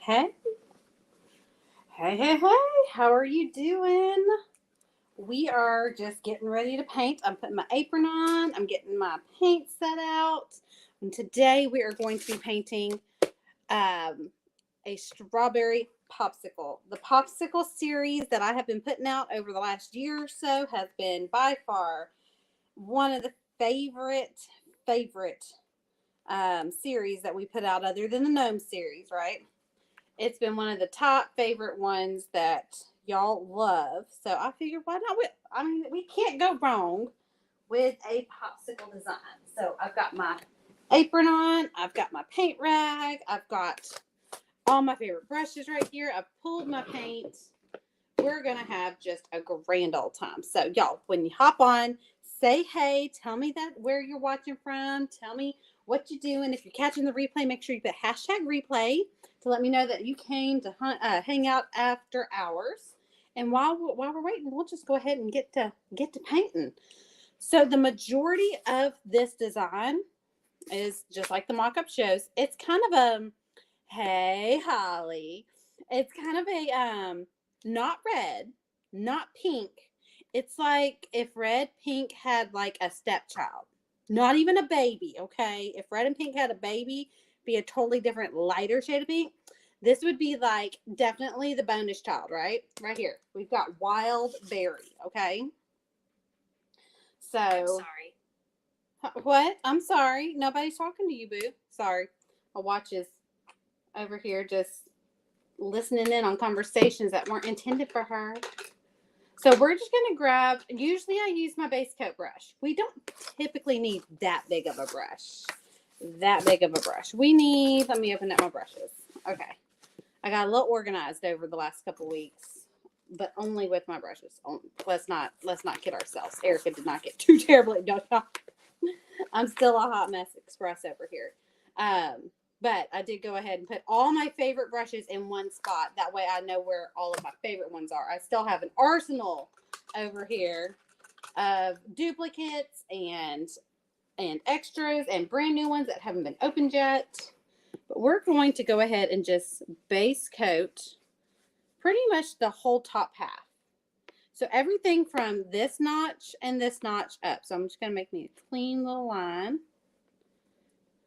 Hey, hey, how are you doing? We are just getting ready to paint. I'm putting my apron on, I'm getting my paint set out. And today we are going to be painting um, a strawberry popsicle. The popsicle series that I have been putting out over the last year or so has been by far one of the favorite series that we put out, other than the gnome series, right? It's been one of the top favorite ones that y'all love. So I figured, why not? We can't go wrong with a popsicle design. So I've got my apron on. I've got my paint rag. I've got all my favorite brushes right here. I've pulled my paint. We're going to have just a grand old time. So y'all, when you hop on, say hey. Tell me that where you're watching from. Tell me what you're doing. If you're catching the replay, make sure you put hashtag replay to let me know that you came to hang out after hours. And while we're waiting, we'll just go ahead and get to painting. So the majority of this design is just like the mock-up shows. It's kind of a hey Holly. It's kind of a not red, not pink. It's like if red pink had like a stepchild. Not even a baby, okay? If red and pink had a baby, be a totally different lighter shade of pink. This would be like definitely the bonus child, right? Right here. We've got wild berry, okay? So I'm sorry. what? I'm sorry. Nobody's talking to you, boo. Sorry. My watch is over here just listening in on conversations that weren't intended for her. So we're just going to grab, usually I use my base coat brush. We don't typically need that big of a brush. We need, let me open up my brushes. Okay. I got a little organized over the last couple weeks, but only with my brushes. Let's not kid ourselves. Erica did not get too terribly. I'm still a hot mess express over here. But I did go ahead and put all my favorite brushes in one spot. That way I know where all of my favorite ones are. I still have an arsenal over here of duplicates and extras and brand new ones that haven't been opened yet. But we're going to go ahead and just base coat pretty much the whole top half. So everything from this notch and this notch up. So I'm just going to make me a clean little line.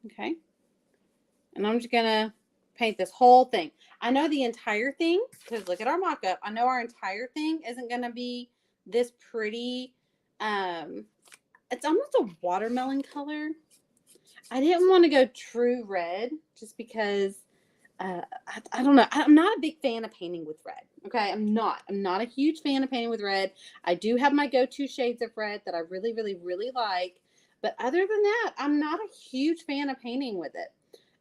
Okay. And I'm just going to paint this whole thing. I know the entire thing, because look at our mock-up. I know our entire thing isn't going to be this pretty. It's almost a watermelon color. I didn't want to go true red just because I don't know. I'm not a big fan of painting with red. Okay, I'm not a huge fan of painting with red. I do have my go-to shades of red that I really, really, really like. But other than that, I'm not a huge fan of painting with it.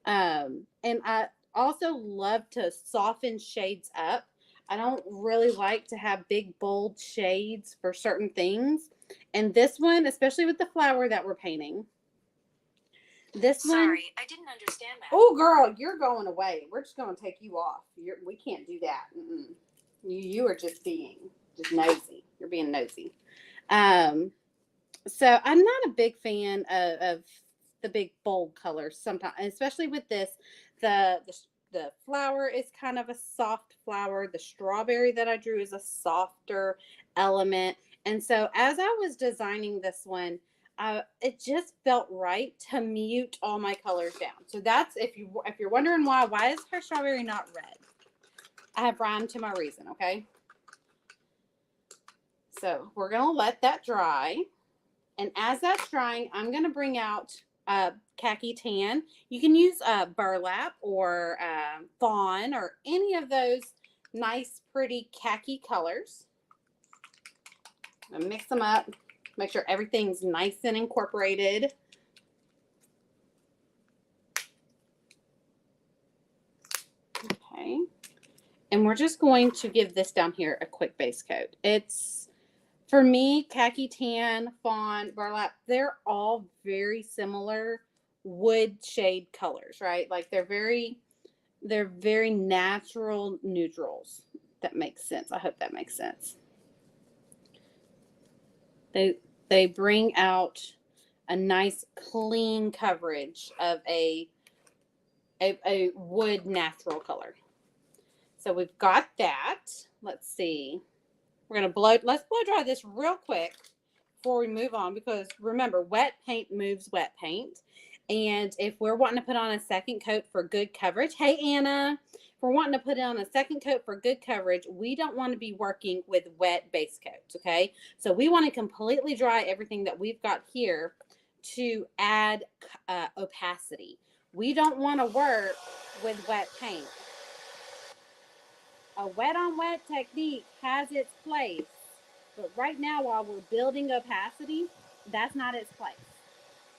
And I also love to soften shades up. I don't really like to have big, bold shades for certain things. And this one, especially with the flower that we're painting, Sorry, I didn't understand that. Oh, girl, you're going away. We're just going to take you off. We can't do that. You are just being nosy. You're being nosy. So I'm not a big fan of the big bold colors sometimes, especially with this. The flower is kind of a soft flower. The strawberry that I drew is a softer element. And so as I was designing this one, it just felt right to mute all my colors down. So that's if you're wondering why is her strawberry not red? I have rhyme to my reason, okay? So we're gonna let that dry, and as that's drying, I'm gonna bring out khaki tan. You can use burlap or fawn or any of those nice, pretty khaki colors. I'm gonna mix them up. Make sure everything's nice and incorporated. Okay. And we're just going to give this down here a quick base coat. It's, for me, khaki tan, fawn, burlap, they're all very similar wood shade colors, right? Like they're very natural neutrals. That makes sense. I hope that makes sense. They bring out a nice clean coverage of a wood natural color. So we've got that. Let's see. Let's blow dry this real quick before we move on, because remember, wet paint moves wet paint. And if we're wanting to put on a second coat for good coverage, hey Anna, if we're wanting to put on a second coat for good coverage, we don't want to be working with wet base coats, okay? So we want to completely dry everything that we've got here to add opacity. We don't want to work with wet paint. A wet on wet technique has its place, but right now, while we're building opacity, that's not its place.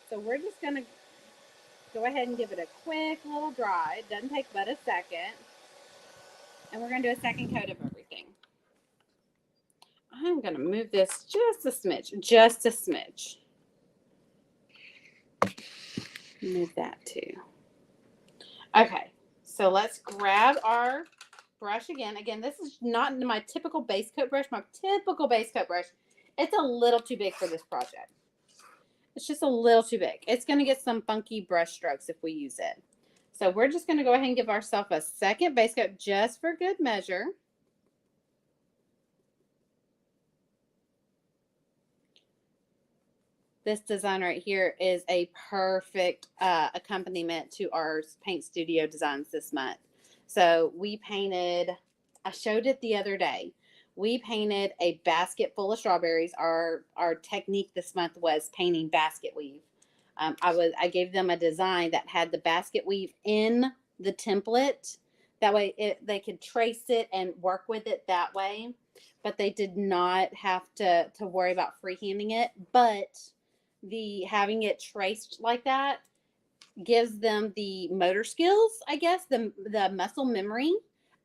So we're just going to go ahead and give it a quick little dry. It doesn't take but a second. And we're going to do a second coat of everything. I'm going to move this just a smidge. Move that too. Okay, so let's grab our brush again. Again, this is not my typical base coat brush. My typical base coat brush, it's a little too big for this project. It's just a little too big. It's going to get some funky brush strokes if we use it. So we're just going to go ahead and give ourselves a second base coat just for good measure. This design right here is a perfect accompaniment to our paint studio designs this month. So we painted, I showed it the other day. We painted a basket full of strawberries. Our technique this month was painting basket weave. I gave them a design that had the basket weave in the template. That way they could trace it and work with it that way. But they did not have to worry about freehanding it. But having it traced like that gives them the motor skills, I guess, the muscle memory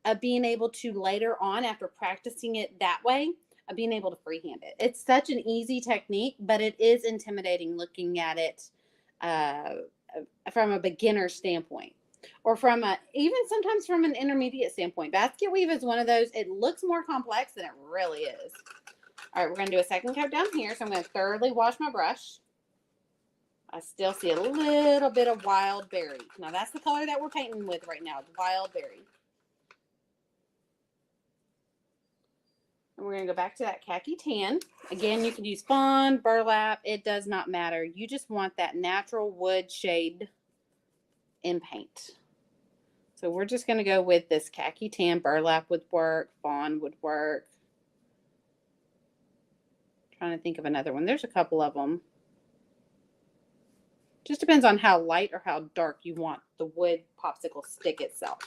of being able to later on, after practicing it that way, of being able to freehand it. It's such an easy technique, but it is intimidating looking at it from a beginner standpoint, or even sometimes from an intermediate standpoint. Basket weave is one of those, it looks more complex than it really is. All right, we're going to do a second coat down here, so I'm going to thoroughly wash my brush. I still see a little bit of wild berry. Now, that's the color that we're painting with right now, wild berry. And we're going to go back to that khaki tan. Again, you can use fawn, burlap. It does not matter. You just want that natural wood shade in paint. So we're just going to go with this khaki tan. Burlap would work. Fawn would work. Trying to think of another one. There's a couple of them. Just depends on how light or how dark you want the wood popsicle stick itself.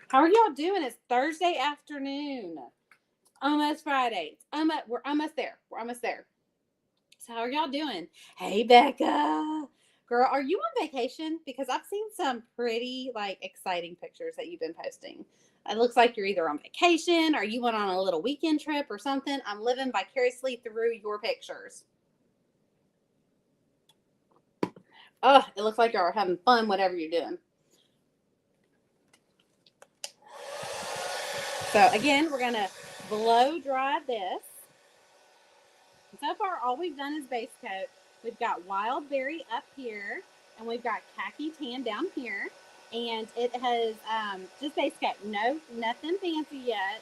How are y'all doing? It's Thursday afternoon. Almost Friday. We're almost there. We're almost there. So how are y'all doing? Hey, Becca. Girl, are you on vacation? Because I've seen some pretty, exciting pictures that you've been posting. It looks like you're either on vacation or you went on a little weekend trip or something. I'm living vicariously through your pictures. Oh, it looks like y'all are having fun, whatever you're doing. So again, we're going to blow dry this. So far, all we've done is base coat. We've got wild berry up here, and we've got khaki tan down here. And it has just base coat. Nothing fancy yet.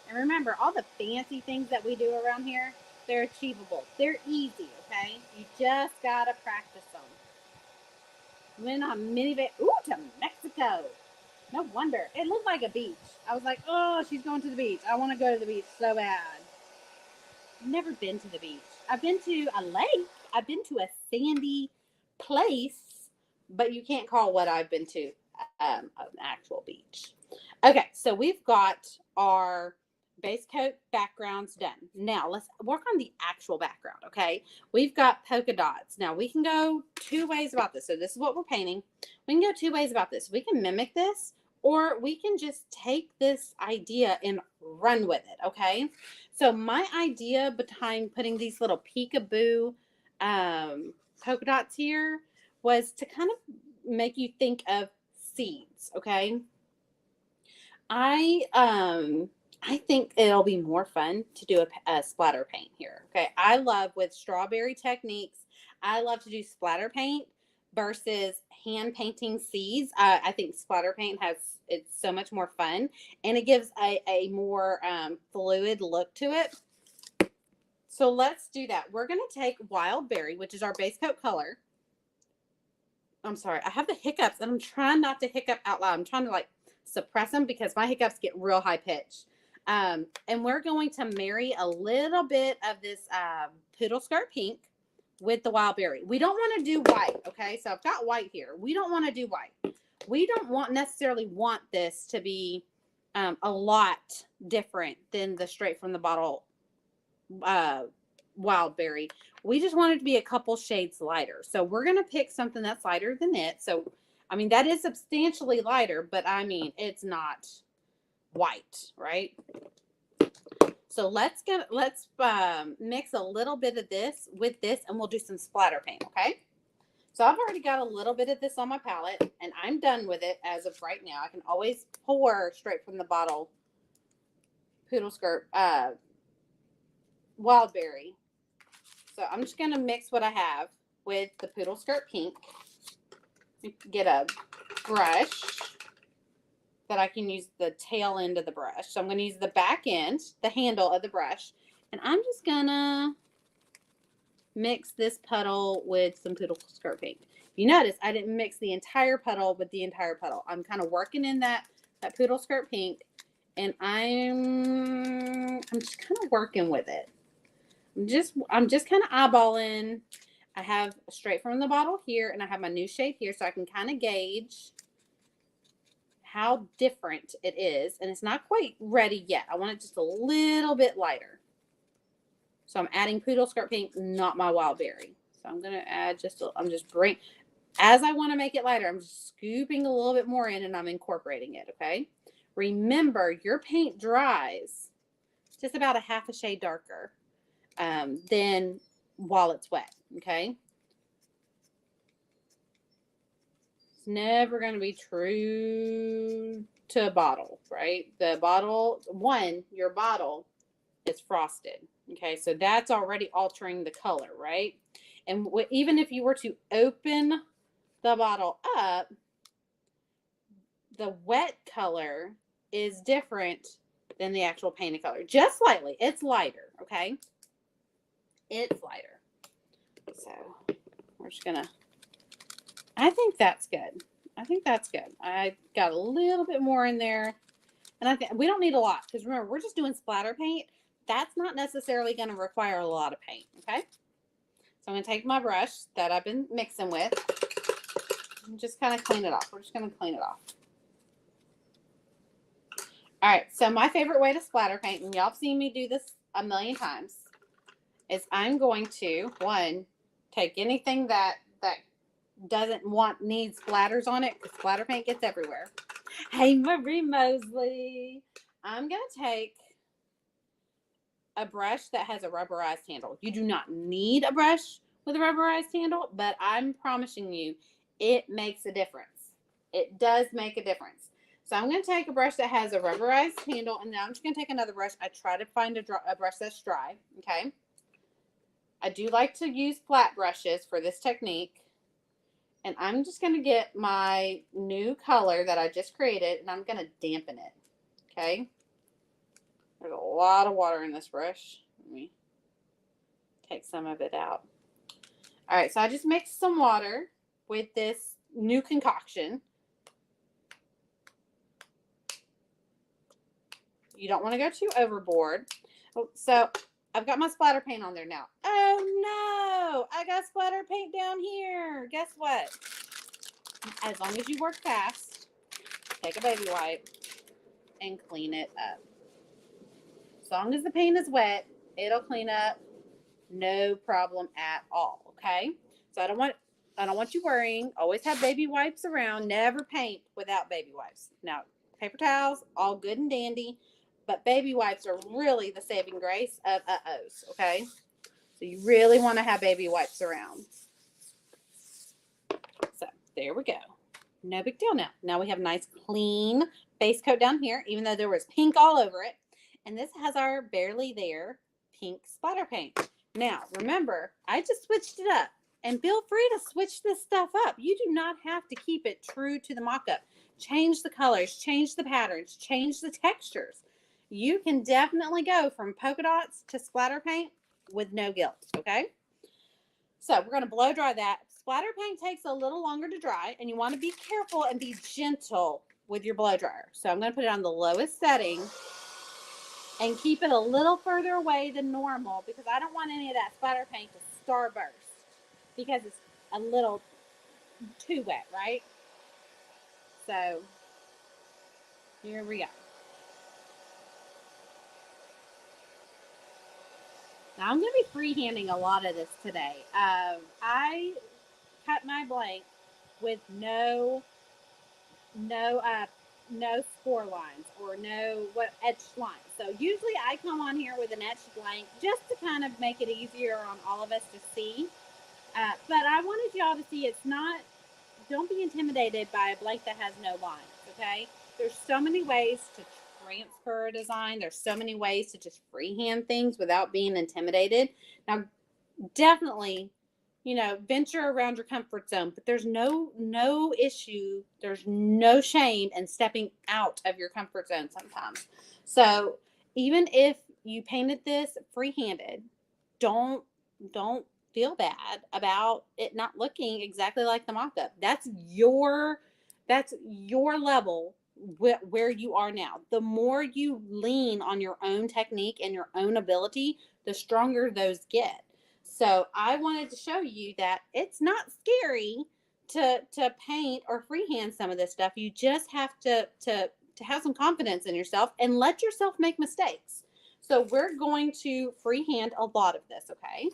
And remember, all the fancy things that we do around here, they're achievable. They're easy, okay? You just got to practice them. Went on minivan, to Mexico. No wonder. It looked like a beach. I was like, oh, she's going to the beach. I want to go to the beach so bad. I've never been to the beach. I've been to a lake. I've been to a sandy place, but you can't call what I've been to an actual beach. Okay, so we've got our base coat backgrounds done. Now let's work on the actual background, okay? We've got polka dots. Now we can go two ways about this. So this is what we're painting. We can go two ways about this. We can mimic this, or we can just take this idea and run with it, okay? So my idea behind putting these little peekaboo polka dots here was to kind of make you think of seeds, okay? I think it'll be more fun to do a splatter paint here. Okay. I love, with strawberry techniques, I love to do splatter paint versus hand painting seeds. I think splatter paint it's so much more fun, and it gives a more fluid look to it. So let's do that. We're going to take Wild Berry, which is our base coat color. I'm sorry, I have the hiccups, and I'm trying not to hiccup out loud. I'm trying to like suppress them because my hiccups get real high pitched. And we're going to marry a little bit of this Poodle Skirt Pink with the Wild Berry. We don't want to do white, okay? So I've got white here. We don't want to do white. We don't necessarily want this to be a lot different than the straight from the bottle Wild Berry. We just want it to be a couple shades lighter. So we're going to pick something that's lighter than it. So, I mean, that is substantially lighter, but I mean, it's not white, right? So let's mix a little bit of this with this, and we'll do some splatter paint, okay? So I've already got a little bit of this on my palette, and I'm done with it as of right now. I can always pour straight from the bottle Poodle Skirt Wild Berry. So I'm just going to mix what I have with the Poodle Skirt Pink. Get a brush that I can use the tail end of the brush. So I'm going to use the back end, the handle of the brush, and I'm just going to mix this puddle with some Poodle Skirt Pink. You notice I didn't mix the entire puddle with the entire puddle. I'm kind of working in that Poodle Skirt Pink, and I'm just kind of working with it. I'm just kind of eyeballing. I have straight from the bottle here, and I have my new shade here, so I can kind of gauge how different it is. And it's not quite ready yet. I want it just a little bit lighter. So I'm adding Poodle Skirt Pink, not my Wild Berry. So I'm going to add as I want to make it lighter, I'm just scooping a little bit more in, and I'm incorporating it, okay? Remember, your paint dries just about a half a shade darker than while it's wet, okay? It's never going to be true to a bottle, right? The bottle, your bottle is frosted, okay? So that's already altering the color, right? And even if you were to open the bottle up, the wet color is different than the actual painted color. Just slightly. It's lighter, okay? It's lighter. So we're just going to, I think that's good. I got a little bit more in there. And I think we don't need a lot because remember, we're just doing splatter paint. That's not necessarily going to require a lot of paint, okay? So I'm going to take my brush that I've been mixing with and just kind of clean it off. We're just going to clean it off. All right, so my favorite way to splatter paint, and y'all have seen me do this a million times, is I'm going to, take anything that needs splatters on it, because splatter paint gets everywhere. Hey, Marie Mosley. I'm going to take a brush that has a rubberized handle. You do not need a brush with a rubberized handle, but I'm promising you, it makes a difference. It does make a difference. So I'm going to take a brush that has a rubberized handle, and now I'm just going to take another brush. I try to find a brush that's dry, okay? I do like to use flat brushes for this technique. And I'm just going to get my new color that I just created, and I'm going to dampen it, okay? There's a lot of water in this brush. Let me take some of it out. All right, so I just mixed some water with this new concoction. You don't want to go too overboard. So I've got my splatter paint on there now. Oh no, I got splatter paint down here. Guess what? As long as you work fast, take a baby wipe and clean it up. As long as the paint is wet, it'll clean up. No problem at all, okay? So I don't want you worrying. Always have baby wipes around. Never paint without baby wipes. Now, paper towels, all good and dandy, but baby wipes are really the saving grace of uh-ohs, okay? So you really want to have baby wipes around. So there we go. No big deal now. Now we have nice clean base coat down here, even though there was pink all over it. And this has our barely there pink splatter paint. Now, remember, I just switched it up. And feel free to switch this stuff up. You do not have to keep it true to the mock-up. Change the colors, change the patterns, change the textures. You can definitely go from polka dots to splatter paint with no guilt, okay? So we're going to blow dry that. Splatter paint takes a little longer to dry, and you want to be careful and be gentle with your blow dryer. So I'm going to put it on the lowest setting and keep it a little further away than normal because I don't want any of that splatter paint to starburst because it's a little too wet, right? So here we go. Now I'm going to be freehanding a lot of this today. I cut my blank with no score lines or no etched lines. So usually I come on here with an etched blank just to kind of make it easier on all of us to see. But I wanted y'all to see don't be intimidated by a blank that has no lines, okay? There's so many ways to transfer a design. There's so many ways to just freehand things without being intimidated. Now, definitely, venture around your comfort zone, but there's no issue. There's no shame in stepping out of your comfort zone sometimes. So even if you painted this freehanded, don't feel bad about it not looking exactly like the mock-up. That's your level where you are now. The more you lean on your own technique and your own ability, the stronger those get. So I wanted to show you that it's not scary to paint or freehand some of this stuff. You just have to have some confidence in yourself and let yourself make mistakes. So we're going to freehand a lot of this, okay?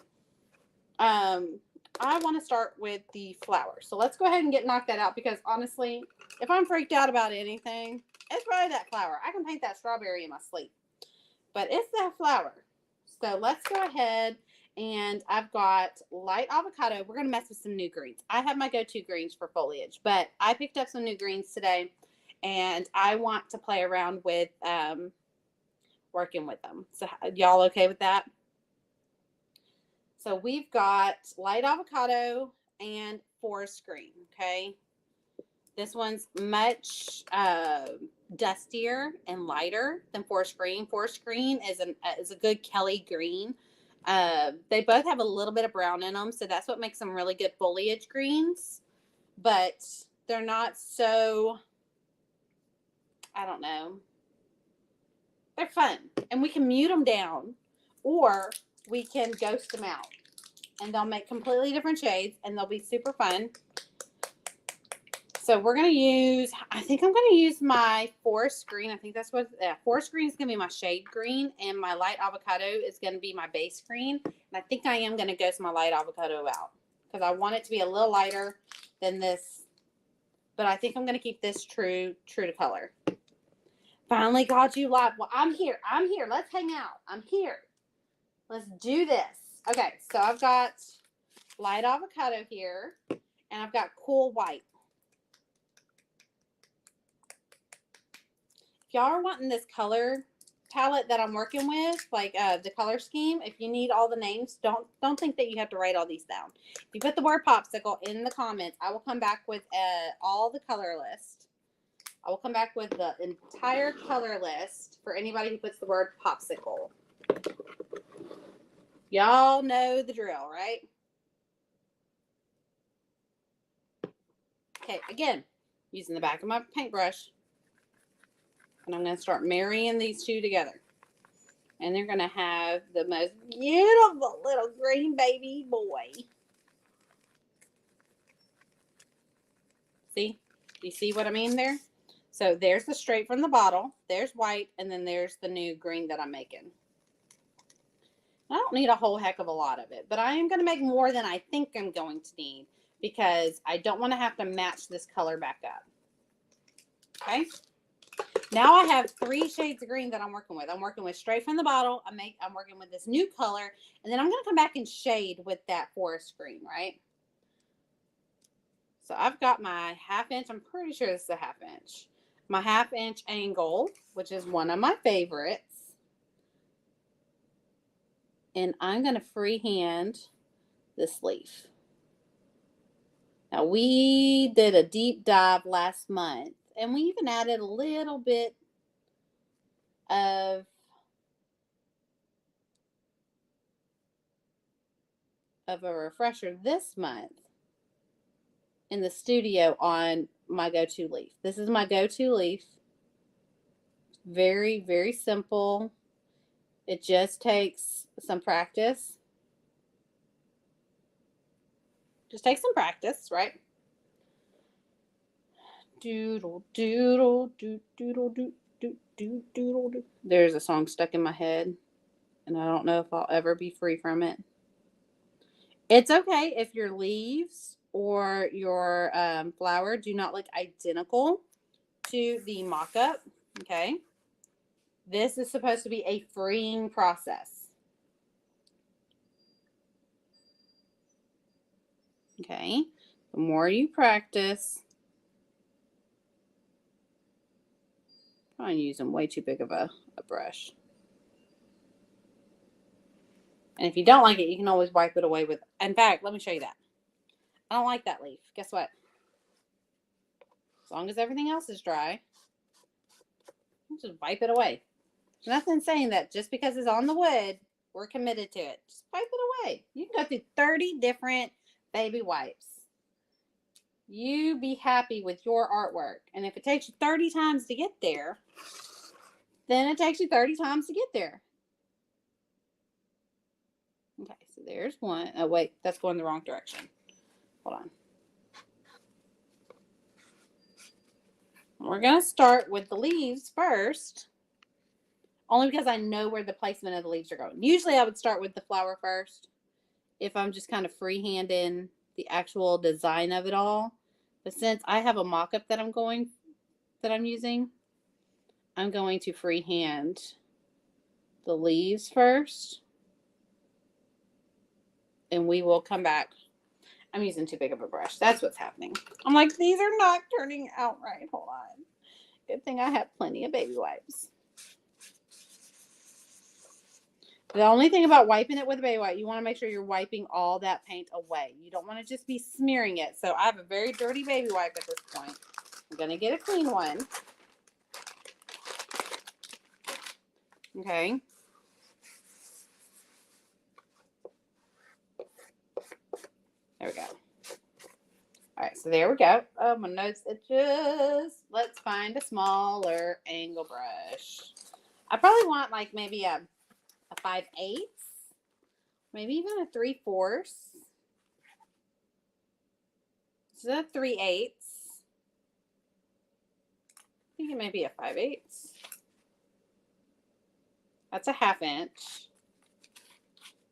I want to start with the flower. So let's go ahead and knock that out because honestly, if I'm freaked out about anything, it's probably that flower. I can paint that strawberry in my sleep, but it's that flower. So let's go ahead, and I've got light avocado. We're going to mess with some new greens. I have my go-to greens for foliage, but I picked up some new greens today, and I want to play around with working with them. So y'all okay with that? So we've got light avocado and forest green, okay? This one's much dustier and lighter than forest green. Forest green is a good Kelly green. They both have a little bit of brown in them, so that's what makes them really good foliage greens. But they're not so, I don't know. They're fun, and we can mute them down, or we can ghost them out, and they'll make completely different shades, and they'll be super fun. So we're going to use, I think I'm going to use my forest green. I think that's what, forest green is going to be my shade green, and my light avocado is going to be my base green. And I think I am going to ghost my light avocado out because I want it to be a little lighter than this, but I think I'm going to keep this true to color. Finally got you live. Well, I'm here. Let's hang out. I'm here. Let's do this. Okay, so I've got light avocado here, and I've got cool white. If y'all are wanting this color palette that I'm working with, like the color scheme, if you need all the names, don't think that you have to write all these down. If you put the word popsicle in the comments, I will come back with all the color list. I will come back with the entire color list for anybody who puts the word popsicle. Y'all know the drill, right? Okay, again, using the back of my paintbrush. And I'm going to start marrying these two together. And they're going to have the most beautiful little green baby boy. See? You see what I mean there? So there's the straight from the bottle. There's white. And then there's the new green that I'm making. I don't need a whole heck of a lot of it. But I am going to make more than I think I'm going to need. Because I don't want to have to match this color back up. Okay? Now I have 3 shades of green that I'm working with. I'm working with straight from the bottle. I'm working with this new color. And then I'm going to come back and shade with that forest green, right? So I've got my 1/2 inch. I'm pretty sure this is a 1/2 inch. My 1/2 inch angle, which is one of my favorites. And I'm going to freehand this leaf. Now, we did a deep dive last month, and we even added a little bit of a refresher this month in the studio on my go-to leaf. This is my go-to leaf. Very, very simple. It just takes some practice. Just take some practice, right? Doodle, doodle, doodle, doodle, doodle, doodle, doodle. There's a song stuck in my head, and I don't know if I'll ever be free from it. It's okay if your leaves or your flower do not look identical to the mock-up, okay? This is supposed to be a freeing process. Okay, the more you practice, I'm using way too big of a brush. And if you don't like it, you can always wipe it away with, in fact, let me show you that. I don't like that leaf. Guess what? As long as everything else is dry, just wipe it away. There's nothing saying that just because it's on the wood, we're committed to it. Just wipe it away. You can go through 30 different baby wipes. You be happy with your artwork. And if it takes you 30 times to get there, then it takes you 30 times to get there. Okay, so there's one. Oh, wait, that's going the wrong direction. Hold on. We're going to start with the leaves first, only because I know where the placement of the leaves are going. Usually I would start with the flower first if I'm just kind of freehanding the actual design of it all. But since I have a mock-up that I'm using, I'm going to freehand the leaves first. And we will come back. I'm using too big of a brush. That's what's happening. I'm like, these are not turning out right. Hold on. Good thing I have plenty of baby wipes. The only thing about wiping it with a baby wipe, you want to make sure you're wiping all that paint away. You don't want to just be smearing it. So I have a very dirty baby wipe at this point. I'm going to get a clean one. Okay. There we go. All right, so there we go. Oh, my nose itches. Let's find a smaller angle brush. I probably want like maybe a 5/8, maybe even a 3/4. So a 3/8. I think it may be a 5/8. That's a 1/2 inch.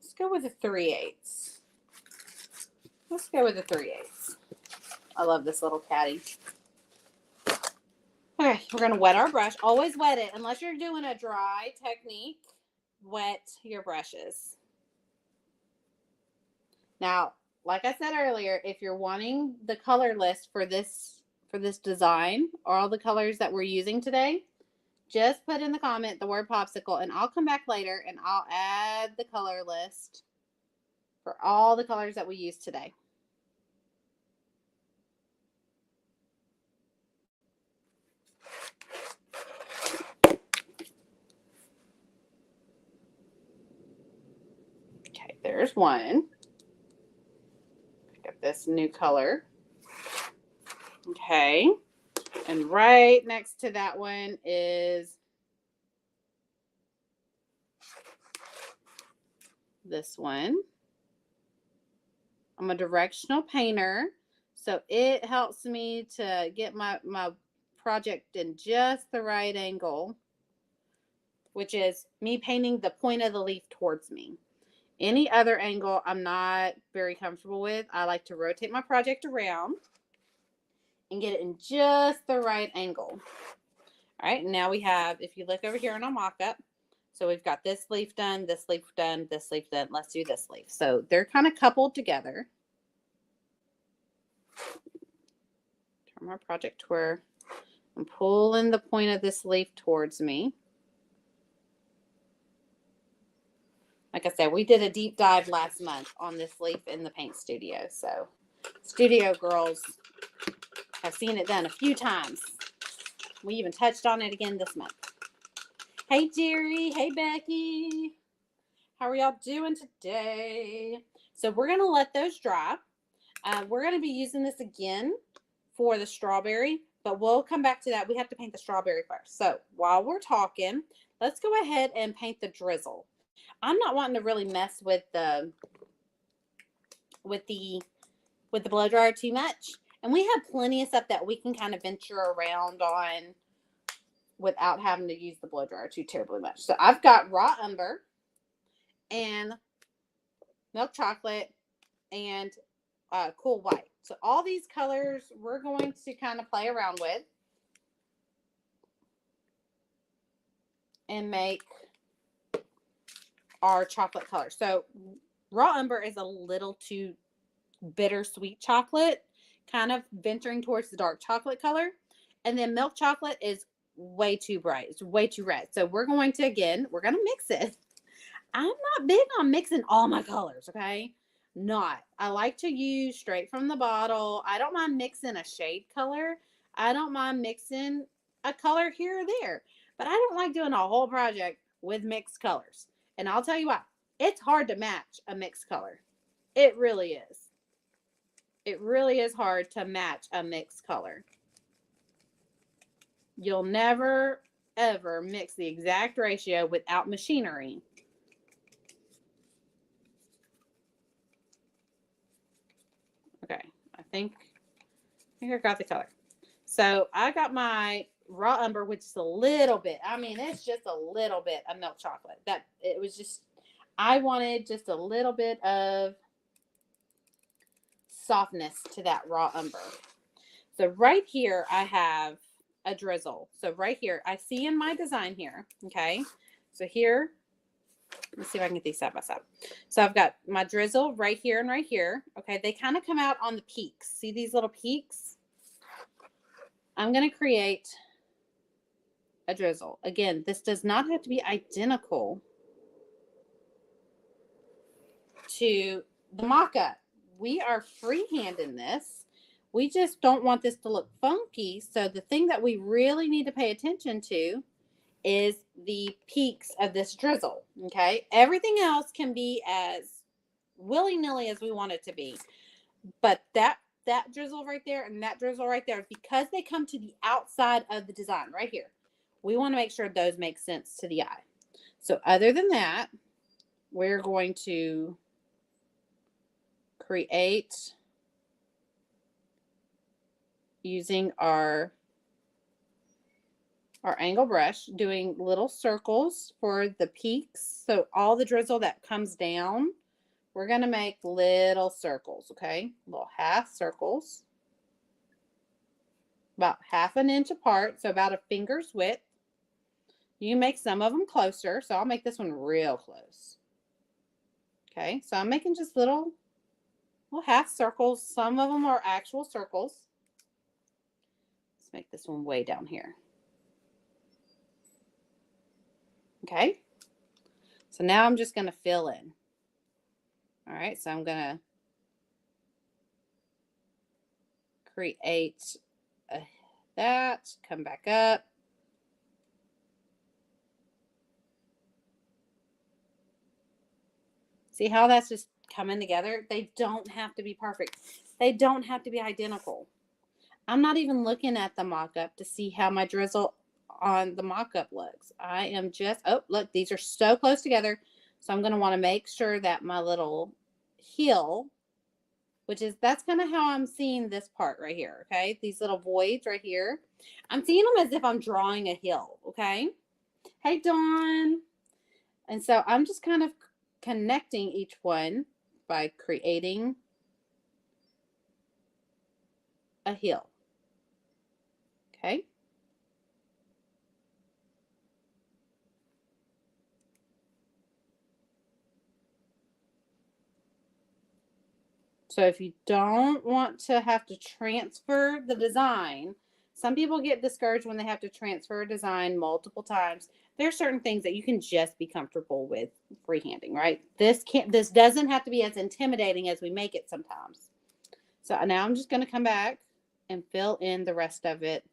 Let's go with a 3/8. Let's go with a 3/8. I love this little caddy. Okay, we're going to wet our brush. Always wet it. Unless you're doing a dry technique, wet your brushes. Now, like I said earlier, if you're wanting the color list for this design, or all the colors that we're using today, just put in the comment the word popsicle, and I'll come back later and I'll add the color list for all the colors that we use today. Okay, there's one. Pick up this new color. Okay, and right next to that one is this one. I'm a directional painter, so it helps me to get my project in just the right angle, which is me painting the point of the leaf towards me. Any other angle I'm not very comfortable with. I like to rotate my project around and get it in just the right angle. All right, now we have, if you look over here in our mock-up, so we've got this leaf done, this leaf done, this leaf done. Let's do this leaf. So they're kind of coupled together. Turn my project to where I'm pulling the point of this leaf towards me. Like I said, we did a deep dive last month on this leaf in the paint studio. So Studio girls have seen it done a few times. We even touched on it again this month. Hey, Jerry. Hey, Becky. How are y'all doing today? So we're going to let those dry. We're going to be using this again for the strawberry, but we'll come back to that. We have to paint the strawberry first. So while we're talking, let's go ahead and paint the drizzle. I'm not wanting to really mess with the blow dryer too much. And we have plenty of stuff that we can kind of venture around on without having to use the blow dryer too terribly much. So I've got raw umber and milk chocolate and cool white. So all these colors we're going to kind of play around with and make our chocolate color. So raw umber is a little too bittersweet chocolate, kind of venturing towards the dark chocolate color. And then milk chocolate is way too bright. It's way too red. So we're going to mix it. I'm not big on mixing all my colors, okay? Not. I like to use straight from the bottle. I don't mind mixing a shade color. I don't mind mixing a color here or there. But I don't like doing a whole project with mixed colors. And I'll tell you why. It's hard to match a mixed color. It really is. It really is hard to match a mixed color. You'll never, ever mix the exact ratio without machinery. Okay, I think I got the color. So I got my raw umber, which is a little bit. I mean, it's just a little bit of milk chocolate. I wanted just a little bit of softness to that raw umber. So right here, I have a drizzle. So right here, I see in my design here, okay? So here, let's see if I can get these side by side. So I've got my drizzle right here and right here. Okay, they kind of come out on the peaks. See these little peaks? I'm going to create a drizzle. Again, this does not have to be identical to the mock-up. We are freehanding this. We just don't want this to look funky. So the thing that we really need to pay attention to is the peaks of this drizzle, okay? Everything else can be as willy-nilly as we want it to be. But that drizzle right there and that drizzle right there, because they come to the outside of the design right here, we want to make sure those make sense to the eye. So other than that, we're going to create using our angle brush, doing little circles for the peaks. So all the drizzle that comes down, we're going to make little circles, okay? Little half circles, about half an inch apart, so about a finger's width. You can make some of them closer, so I'll make this one real close. Okay, so I'm making just little half circles. Some of them are actual circles. Let's make this one way down here. Okay, so now I'm just going to fill in. All right, so I'm going to create that, come back up. See how that's just coming together? They don't have to be perfect. They don't have to be identical. I'm not even looking at the mock-up to see how my drizzle on the mock-up looks. I am just, oh, look, these are so close together. So I'm going to want to make sure that my little heel, that's kind of how I'm seeing this part right here, okay? These little voids right here. I'm seeing them as if I'm drawing a hill, okay? Hey, Dawn. And so I'm just kind of connecting each one by creating a hill, okay? So if you don't want to have to transfer the design, some people get discouraged when they have to transfer a design multiple times. There are certain things that you can just be comfortable with freehanding, right? This doesn't have to be as intimidating as we make it sometimes. So now I'm just going to come back and fill in the rest of it.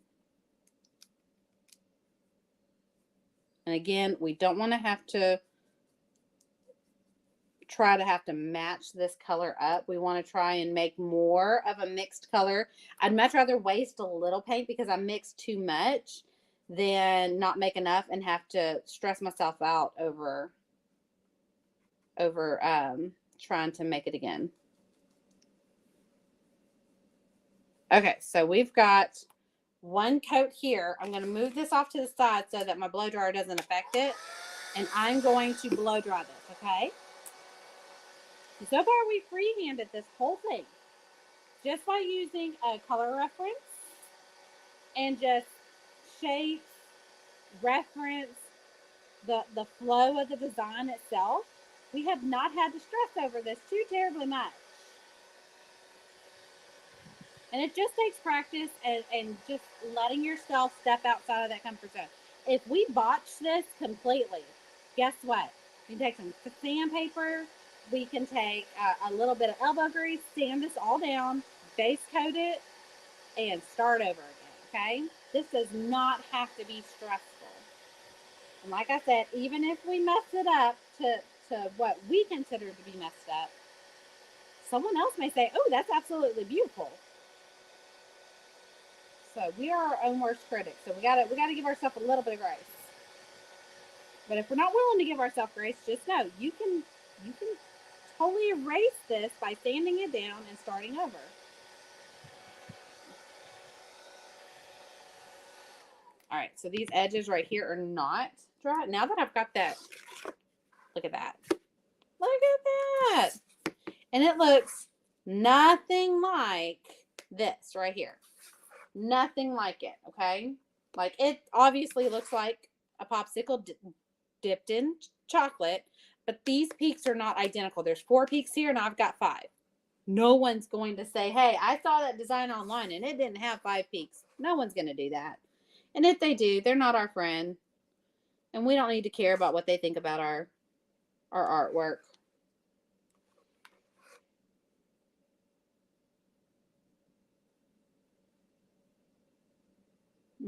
And again, we don't want to have to match this color up. We want to try and make more of a mixed color. I'd much rather waste a little paint because I mixed too much than not make enough and have to stress myself out over trying to make it again. Okay, so we've got one coat here. I'm going to move this off to the side so that my blow dryer doesn't affect it. And I'm going to blow dry this, okay? So far, we freehanded this whole thing just by using a color reference and just shapes, reference, the flow of the design itself. We have not had to stress over this too terribly much. And it just takes practice and just letting yourself step outside of that comfort zone. If we botch this completely, guess what? We can take some sandpaper. We can take a little bit of elbow grease, sand this all down, base coat it, and start over again, okay? This does not have to be stressful. And like I said, even if we mess it up to what we consider to be messed up, someone else may say, oh, that's absolutely beautiful. So we are our own worst critics. So we gotta give ourselves a little bit of grace. But if we're not willing to give ourselves grace, just know you can totally erase this by sanding it down and starting over. All right, so these edges right here are not dry. Now that I've got that, look at that. Look at that. And it looks nothing like this right here. Nothing like it, okay? Like, it obviously looks like a popsicle dipped in chocolate, but these peaks are not identical. There's 4 peaks here, and I've got 5. No one's going to say, hey, I saw that design online, and it didn't have 5 peaks. No one's going to do that. And if they do, they're not our friend. And we don't need to care about what they think about our artwork.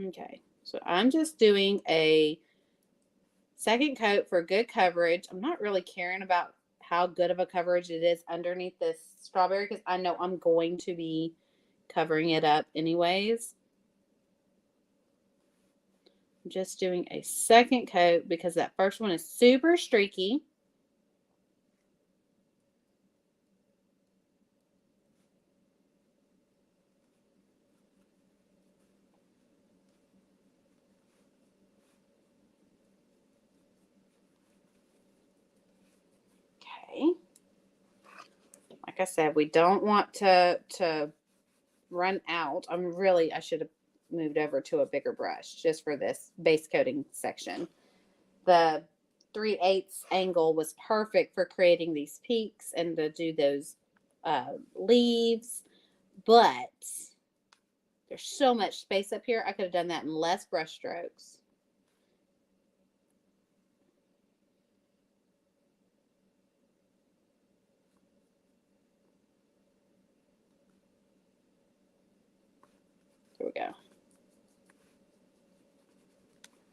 Okay, so I'm just doing a second coat for good coverage. I'm not really caring about how good of a coverage it is underneath this strawberry because I know I'm going to be covering it up anyways. I'm just doing a second coat because that first one is super streaky. Like I said, we don't want to run out. I should have moved over to a bigger brush just for this base coating section. The 3/8 angle was perfect for creating these peaks and to do those leaves, but there's so much space up here. I could have done that in less brush strokes. There we go.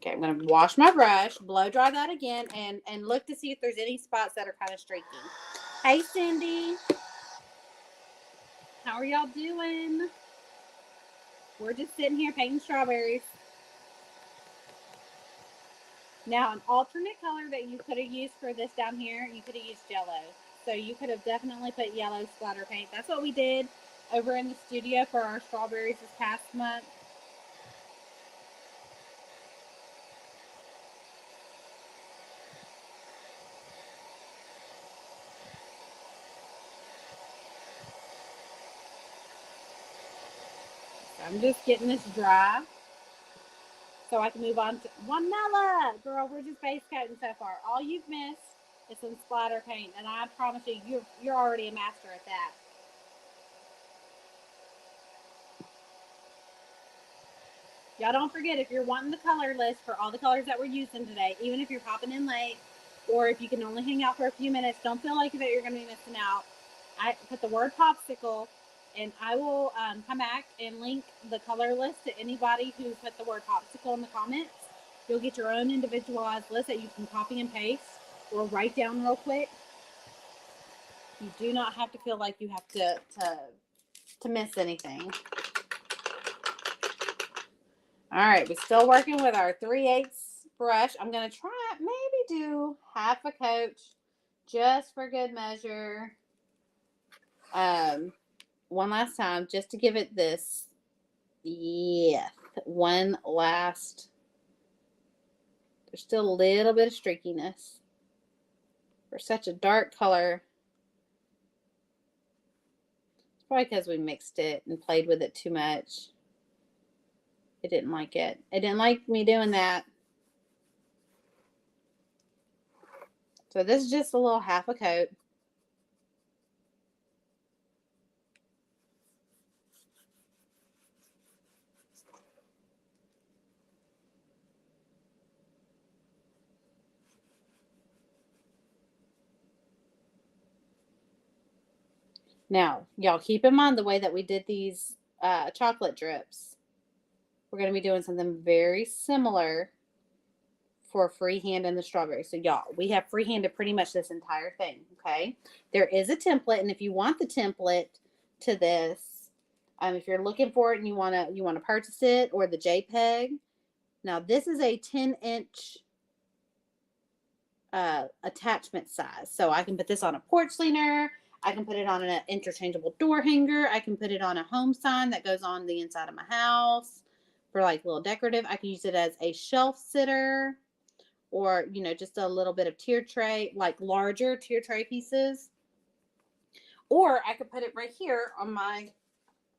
Okay, I'm going to wash my brush, blow dry that again, and look to see if there's any spots that are kind of streaky. Hey, Cindy. How are y'all doing? We're just sitting here painting strawberries. Now, an alternate color that you could have used for this down here, you could have used yellow. So you could have definitely put yellow splatter paint. That's what we did over in the studio for our strawberries this past month. So I'm just getting this dry so I can move on to vanilla. Girl, we're just base coating so far. All you've missed is some splatter paint, and I promise you, you're already a master at that. Y'all don't forget, if you're wanting the color list for all the colors that we're using today, even if you're popping in late, or if you can only hang out for a few minutes, don't feel like that you're going to be missing out. I put the word popsicle and I will come back and link the color list to anybody who put the word popsicle in the comments. You'll get your own individualized list that you can copy and paste or write down real quick. You do not have to feel like you have to miss anything. All right, we're still working with our 3/8 brush. I'm going to try maybe do half a coat just for good measure. One last time just to give it this, one last. There's still a little bit of streakiness for such a dark color. It's probably because we mixed it and played with it too much. It didn't like it. It didn't like me doing that. So this is just a little half a coat. Now, y'all keep in mind the way that we did these chocolate drips. We're going to be doing something very similar for freehand and the strawberry. So y'all, we have freehanded pretty much this entire thing, okay? There is a template, and if you want the template to this, if you're looking for it and you want to purchase it, or the JPEG. Now, this is a 10-inch attachment size. So I can put this on a porch leaner. I can put it on an interchangeable door hanger. I can put it on a home sign that goes on the inside of my house for like little decorative. I can use it as a shelf sitter, or, you know, just a little bit of tier tray, like larger tier tray pieces. Or I could put it right here on my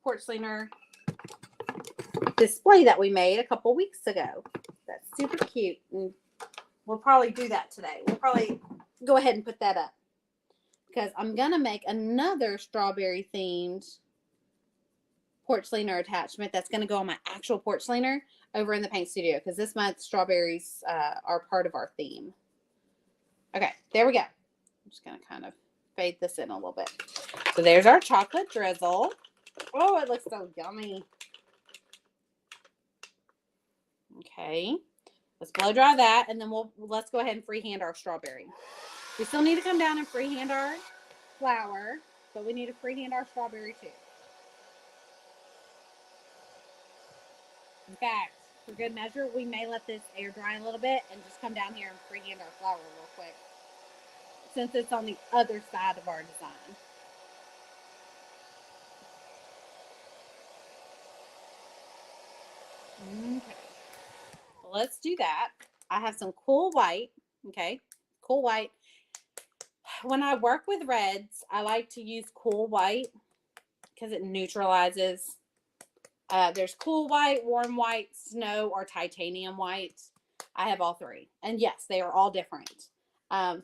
porch leaner display that we made a couple weeks ago. That's super cute. And we'll probably do that today. We'll probably go ahead and put that up, because I'm going to make another strawberry themed porch leaner attachment that's going to go on my actual porch leaner over in the paint studio, because this month strawberries are part of our theme. Okay, there we go. I'm just going to kind of fade this in a little bit. So there's our chocolate drizzle. Oh, it looks so yummy. Okay, let's blow dry that, and then let's go ahead and freehand our strawberry. We still need to come down and freehand our flour, but we need to freehand our strawberry too. In fact, for good measure, we may let this air dry a little bit and just come down here and freehand our flour real quick, since it's on the other side of our design. Okay, well, let's do that. I have some cool white, okay, cool white. When I work with reds, I like to use cool white because it neutralizes. There's cool white, warm white, snow, or titanium white. I have all three. And yes, they are all different.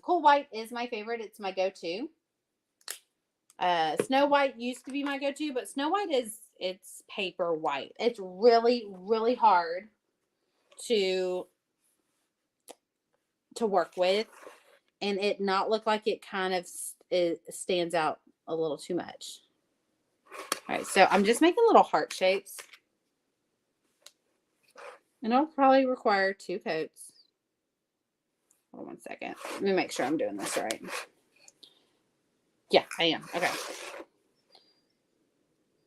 Cool white is my favorite. It's my go-to. Snow white used to be my go-to, but snow white it's paper white. It's really, really hard to work with, and it not look like it kind of stands out a little too much. All right, so I'm just making little heart shapes, and I'll probably require 2 coats. Hold on 1 second. Let me make sure I'm doing this right. Yeah, I am. Okay.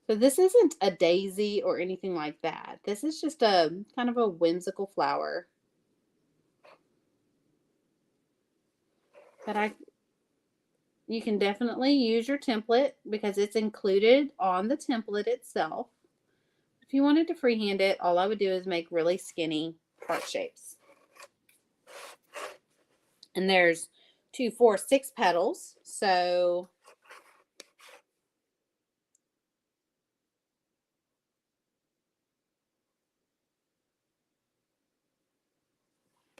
So this isn't a daisy or anything like that. This is just a kind of a whimsical flower. But you can definitely use your template because it's included on the template itself. If you wanted to freehand it, all I would do is make really skinny heart shapes. And there's 2, 4, 6 petals. So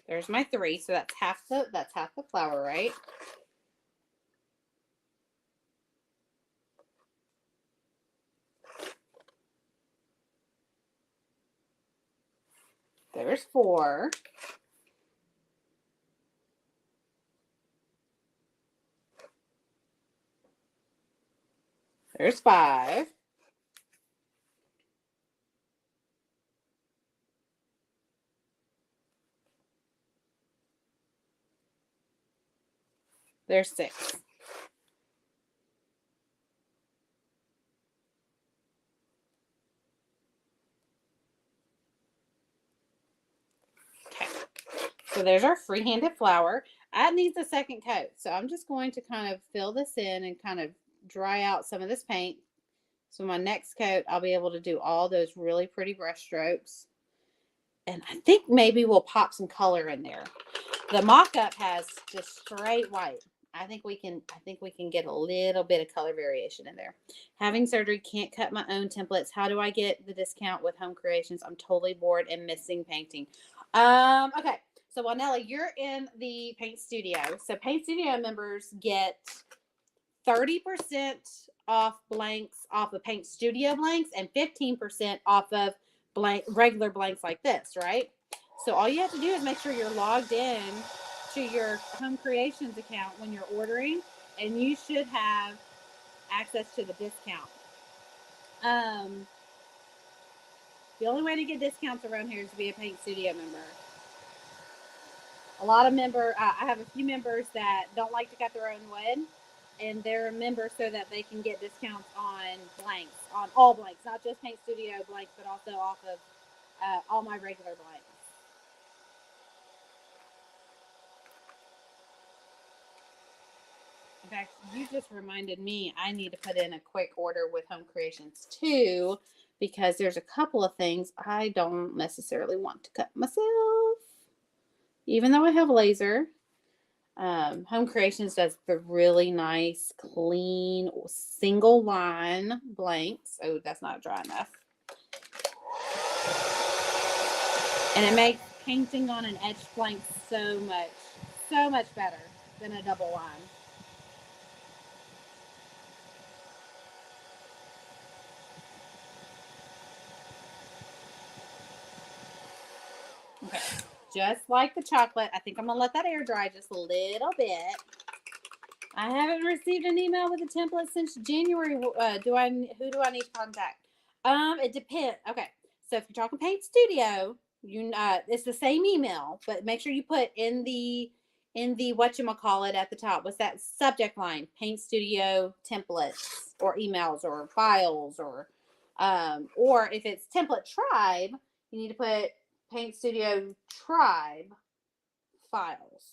there's my 3. So that's half the flower, right? There's 4. There's 5. There's 6. Okay. So there's our free-handed flower. That needs a second coat. So I'm just going to kind of fill this in and kind of dry out some of this paint. So my next coat, I'll be able to do all those really pretty brush strokes. And I think maybe we'll pop some color in there. The mock-up has just straight white. I think we can get a little bit of color variation in there. Having surgery, can't cut my own templates. How do I get the discount with Home Creations? I'm totally bored and missing painting. Okay. So Wanella, you're in the Paint Studio. So Paint Studio members get 30% off blanks off of Paint Studio blanks and 15% off of regular blanks like this, right? So all you have to do is make sure you're logged in to your Home Creations account when you're ordering, and you should have access to the discount. The only way to get discounts around here is to be a Paint Studio member. A lot of I have a few members that don't like to cut their own wood, and they're a member so that they can get discounts on blanks, on all blanks, not just Paint Studio blanks, but also off of all my regular blanks. In fact, you just reminded me I need to put in a quick order with Home Creations too, because there's a couple of things I don't necessarily want to cut myself, even though I have a laser. Home Creations does the really nice, clean, single line blanks. Oh, that's not dry enough. And it makes painting on an etched blank so much better than a double line. Okay, just like the chocolate, I think I'm gonna let that air dry just a little bit. I haven't received an email with a template since January. Who do I need to contact? It depends. Okay, so if you're talking Paint Studio, it's the same email, but make sure you put in the whatchamacallit at the top. What's that subject line? Paint Studio templates or emails or files or if it's template tribe, you need to put Paint Studio tribe files.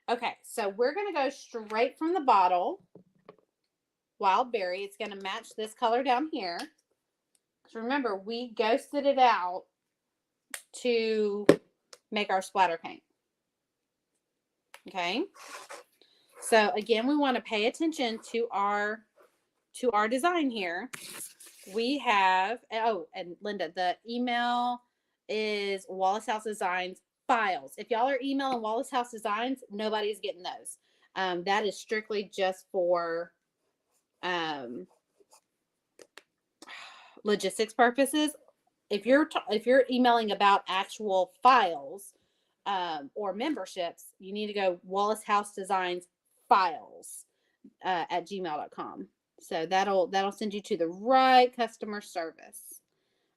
Okay, so we're going to go straight from the bottle. Wild Berry. It's going to match this color down here. So remember, we ghosted it out to make our splatter paint. Okay. So again, we want to pay attention to our design here. We have, and Linda, the email is Wallace House Designs files. If y'all are emailing Wallace House Designs, nobody's getting those. That is strictly just for logistics purposes. If you're emailing about actual files or memberships, you need to go Wallace House Designs files at gmail.com. So that'll send you to the right customer service.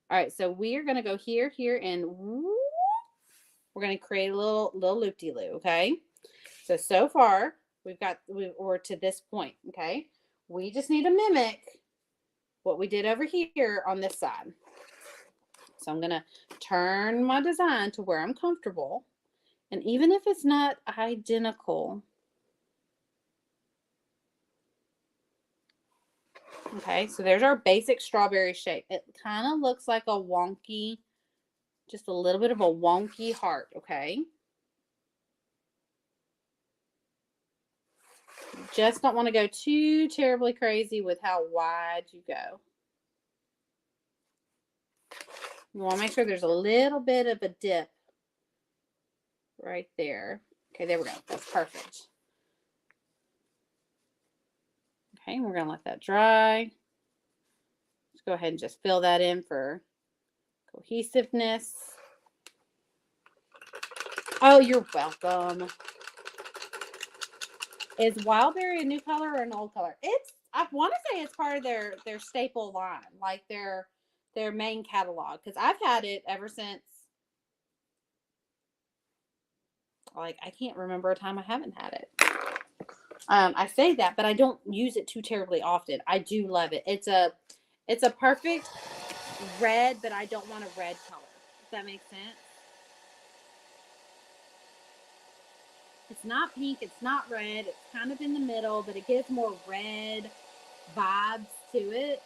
All right, so we are going to go here, and we're going to create a little loop-de-loo, okay? So far, we're to this point, okay? We just need to mimic what we did over here on this side. So I'm going to turn my design to where I'm comfortable. And even if it's not identical, okay, so there's our basic strawberry shape. It kind of looks like a wonky, just a little bit of a wonky heart, okay? Just don't want to go too terribly crazy with how wide you go. You want to make sure there's a little bit of a dip right there. Okay, there we go. That's perfect. Okay, we're going to let that dry. Let's go ahead and just fill that in for cohesiveness. Oh, you're welcome. Is Wildberry a new color or an old color? I want to say it's part of their staple line, like their main catalog, because I've had it ever since, like, I can't remember a time I haven't had it. I say that, but I don't use it too terribly often. I do love it. It's a perfect red, but I don't want a red color. Does that make sense? It's not pink, it's not red, it's kind of in the middle, but it gives more red vibes to it.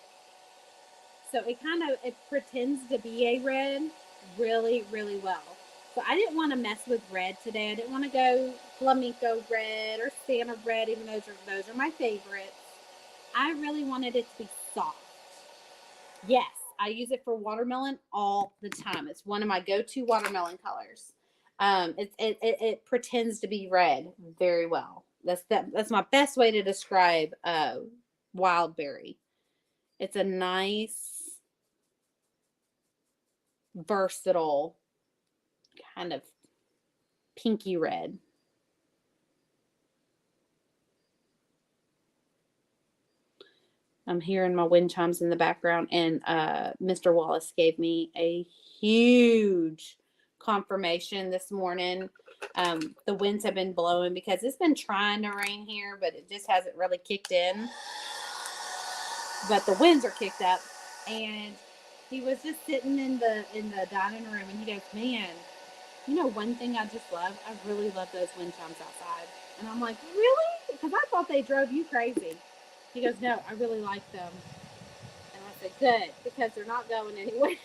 So it pretends to be a red really, really well. So I didn't want to mess with red today. I didn't want to go flamenco red or Santa red, even though those are my favorites. I really wanted it to be soft. Yes, I use it for watermelon all the time. It's one of my go-to watermelon colors. It pretends to be red very well. That's my best way to describe wild berry. It's a nice, versatile kind of pinky red. I'm hearing my wind chimes in the background, and Mr. Wallace gave me a huge confirmation this morning. The winds have been blowing because it's been trying to rain here, but it just hasn't really kicked in. But the winds are kicked up, and he was just sitting in the dining room, and he goes, "Man, you know one thing I just love? I really love those wind chimes outside." And I'm like, "Really?" Because I thought they drove you crazy. He goes, "No, I really like them." And I said, "Good, because they're not going anywhere."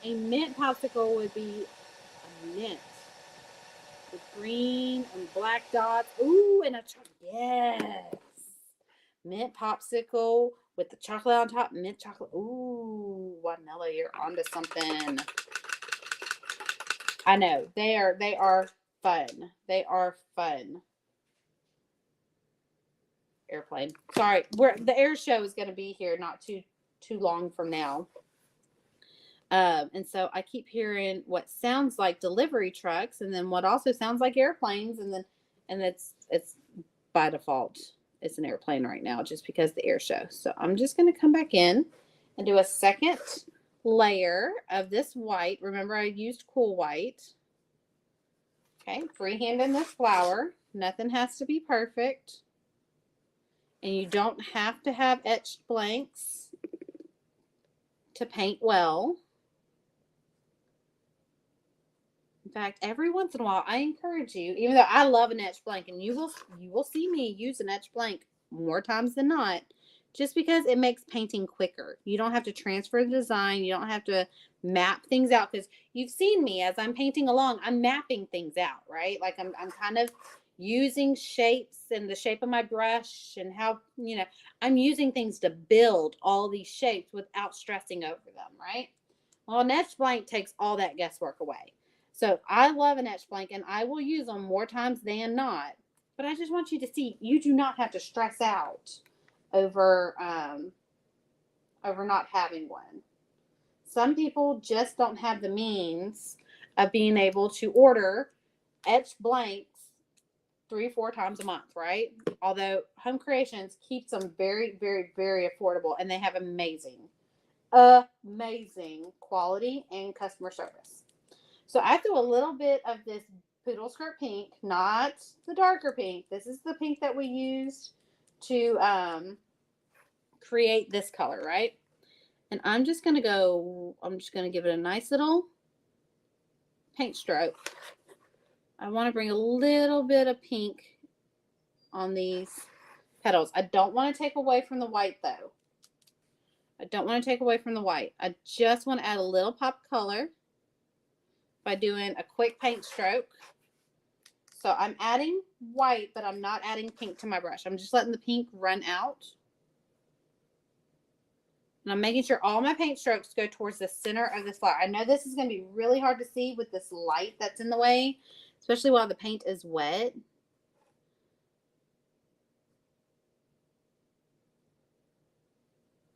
A mint popsicle would be a mint with green and black dots. Ooh, and a yes. Mint popsicle with the chocolate on top. Mint chocolate. Ooh, vanilla, you're onto something. I know. They are fun. They are fun. Airplane. Sorry. The air show is gonna be here not too long from now. And so I keep hearing what sounds like delivery trucks, and then what also sounds like airplanes, and it's by default it's an airplane right now just because the air show. So I'm just going to come back in and do a second layer of this white. Remember, I used cool white. Okay, freehanding this flower. Nothing has to be perfect, and you don't have to have etched blanks to paint well. In fact, every once in a while, I encourage you, even though I love an etched blank, and you will see me use an etched blank more times than not, just because it makes painting quicker. You don't have to transfer the design. You don't have to map things out, because you've seen me as I'm painting along. I'm mapping things out, right? Like I'm kind of using shapes and the shape of my brush and how, I'm using things to build all these shapes without stressing over them, right? Well, an etched blank takes all that guesswork away. So I love an etch blank, and I will use them more times than not. But I just want you to see, you do not have to stress out over not having one. Some people just don't have the means of being able to order etched blanks 3-4 times a month, right? Although Home Creations keeps them very, very, very affordable, and they have amazing quality and customer service. So I threw a little bit of this poodle skirt pink, not the darker pink. This is the pink that we used to create this color, right? And I'm just going to give it a nice little paint stroke. I want to bring a little bit of pink on these petals. I don't want to take away from the white, though. I don't want to take away from the white. I just want to add a little pop color by doing a quick paint stroke. So I'm adding white, but I'm not adding pink to my brush. I'm just letting the pink run out. And I'm making sure all my paint strokes go towards the center of this flower. I know this is going to be really hard to see with this light that's in the way, especially while the paint is wet.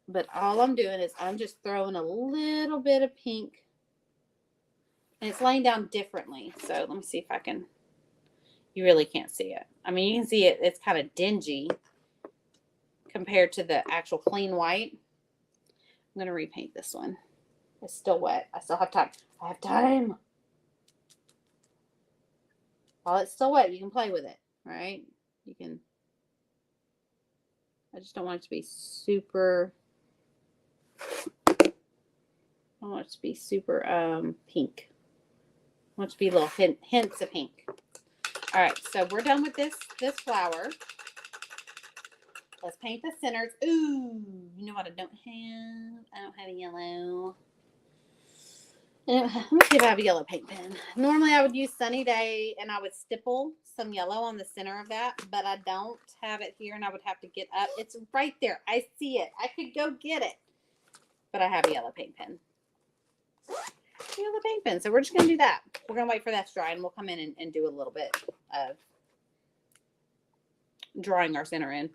But all I'm doing is I'm just throwing a little bit of pink. And it's laying down differently. So let me see if I can. You really can't see it. I mean, you can see it. It's kind of dingy compared to the actual clean white. I'm going to repaint this one. It's still wet. I still have time. I have time. While it's still wet, you can play with it. right? You can, I just don't want it to be super, I don't want it to be super pink. I want it to be little hints of pink. All right, so we're done with this flower. Let's paint the centers. Ooh, you know what I don't have? I don't have a yellow. Let me see if I have a yellow paint pen. Normally I would use Sunny Day and I would stipple some yellow on the center of that, but I don't have it here and I would have to get up. It's right there. I see it. I could go get it, but I have a yellow paint pen. Yellow paint pen. So we're just going to do that. We're going to wait for that to dry and we'll come in and do a little bit of drawing our center in.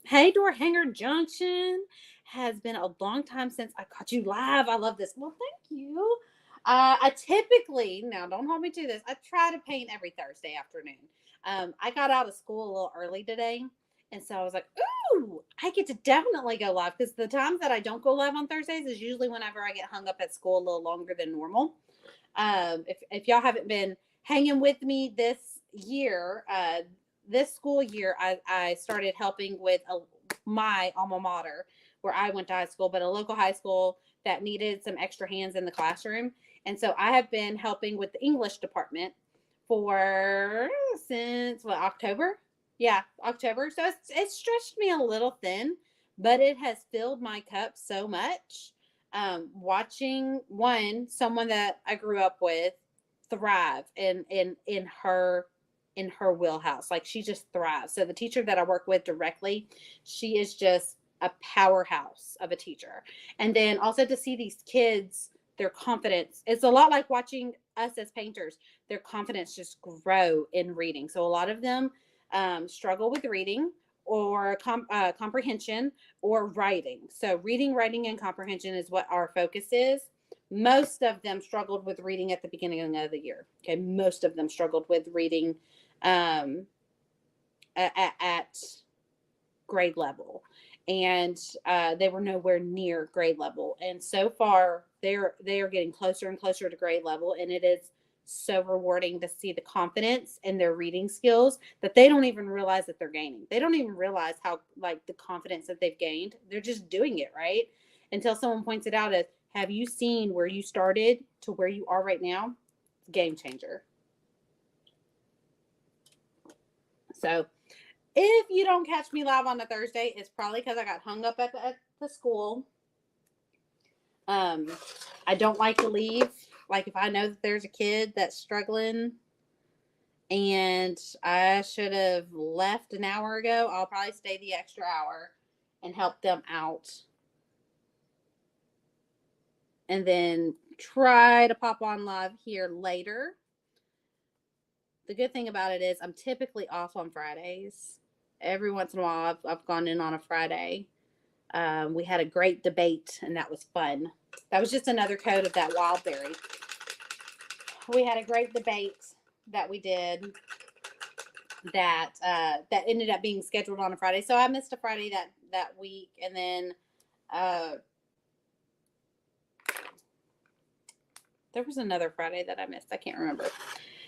Hey, Door Hanger Junction. Has been a long time since I caught you live. I love this. Well, thank you. I typically, now don't hold me to this, I try to paint every Thursday afternoon. I got out of school a little early today. And so I was like, ooh, I get to definitely go live. Because the times that I don't go live on Thursdays is usually whenever I get hung up at school a little longer than normal. If y'all haven't been hanging with me this year, this school year, I started helping with my alma mater where I went to high school, but a local high school that needed some extra hands in the classroom. And so I have been helping with the English department since October? Yeah, October. So it's stretched me a little thin, but it has filled my cup so much. Watching someone that I grew up with thrive in her wheelhouse. Like she just thrives. So the teacher that I work with directly, she is just a powerhouse of a teacher. And then also to see these kids, their confidence, it's a lot like watching us as painters, their confidence just grow in reading. So a lot of them struggle with reading or comprehension or writing. So reading, writing, and comprehension is what our focus is. Most of them struggled with reading at the beginning of the year. Okay, most of them struggled with reading at grade level, and they were nowhere near grade level. And so far, they are getting closer and closer to grade level, and it is so rewarding to see the confidence in their reading skills that they don't even realize that they're gaining. They don't even realize how like the confidence that they've gained. They're just doing it, right? Until someone points it out as, have you seen where you started to where you are right now? Game changer. So if you don't catch me live on a Thursday, it's probably because I got hung up at the school. I don't like to leave. Like if I know that there's a kid that's struggling and I should have left an hour ago, I'll probably stay the extra hour and help them out. And then try to pop on live here later. The good thing about it is I'm typically off on Fridays. Every once in a while, I've gone in on a Friday. We had a great debate, and that was fun. That was just another coat of that wild berry. We had a great debate that we did that ended up being scheduled on a Friday. So I missed a Friday that week, and then there was another Friday that I missed. I can't remember.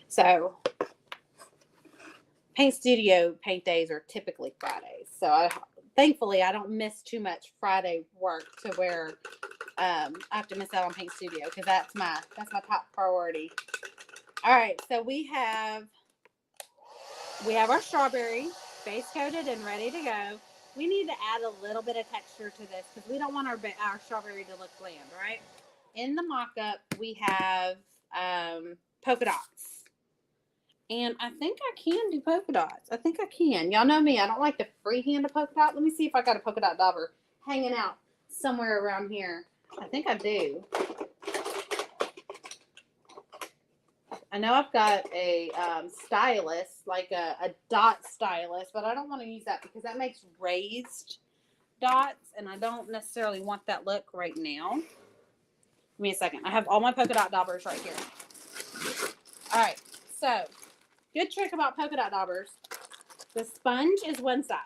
So paint studio paint days are typically Fridays. So thankfully I don't miss too much Friday work to where I have to miss out on paint studio because that's my top priority. All right, so we have our strawberry base coated and ready to go. We need to add a little bit of texture to this because we don't want our strawberry to look bland, right? In the mock-up, we have polka dots. And I think I can do polka dots. I think I can. Y'all know me. I don't like to freehand a polka dot. Let me see if I got a polka dot dauber hanging out somewhere around here. I think I do. I know I've got a stylus, like a dot stylus, but I don't want to use that because that makes raised dots, and I don't necessarily want that look right now. Give me a second. I have all my polka dot daubers right here. All right, so good trick about polka dot daubers. The sponge is one size.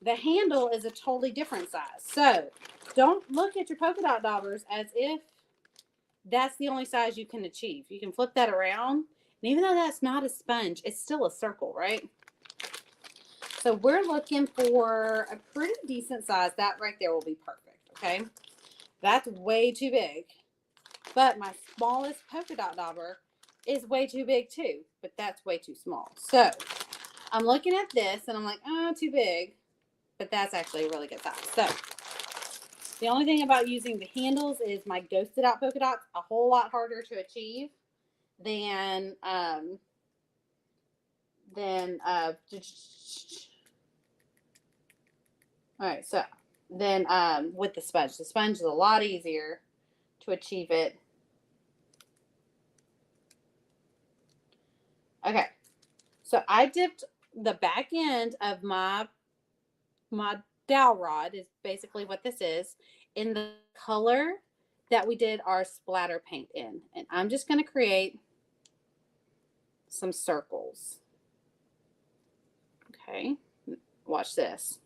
The handle is a totally different size. So don't look at your polka dot daubers as if that's the only size you can achieve. You can flip that around And even though that's not a sponge, it's still a circle, right? So we're looking for a pretty decent size. That right there will be perfect, okay? That's way too big. But my smallest polka dot dauber is way too big too, but that's way too small. So I'm looking at this and I'm like, oh, too big. But that's actually a really good size. So the only thing about using the handles is my ghosted out polka dots a whole lot harder to achieve than all right, so then with the sponge. The sponge is a lot easier to achieve it. Okay. So I dipped the back end of my dowel rod is basically what this is in the color that we did our splatter paint in. And I'm just going to create some circles. Okay. Watch this.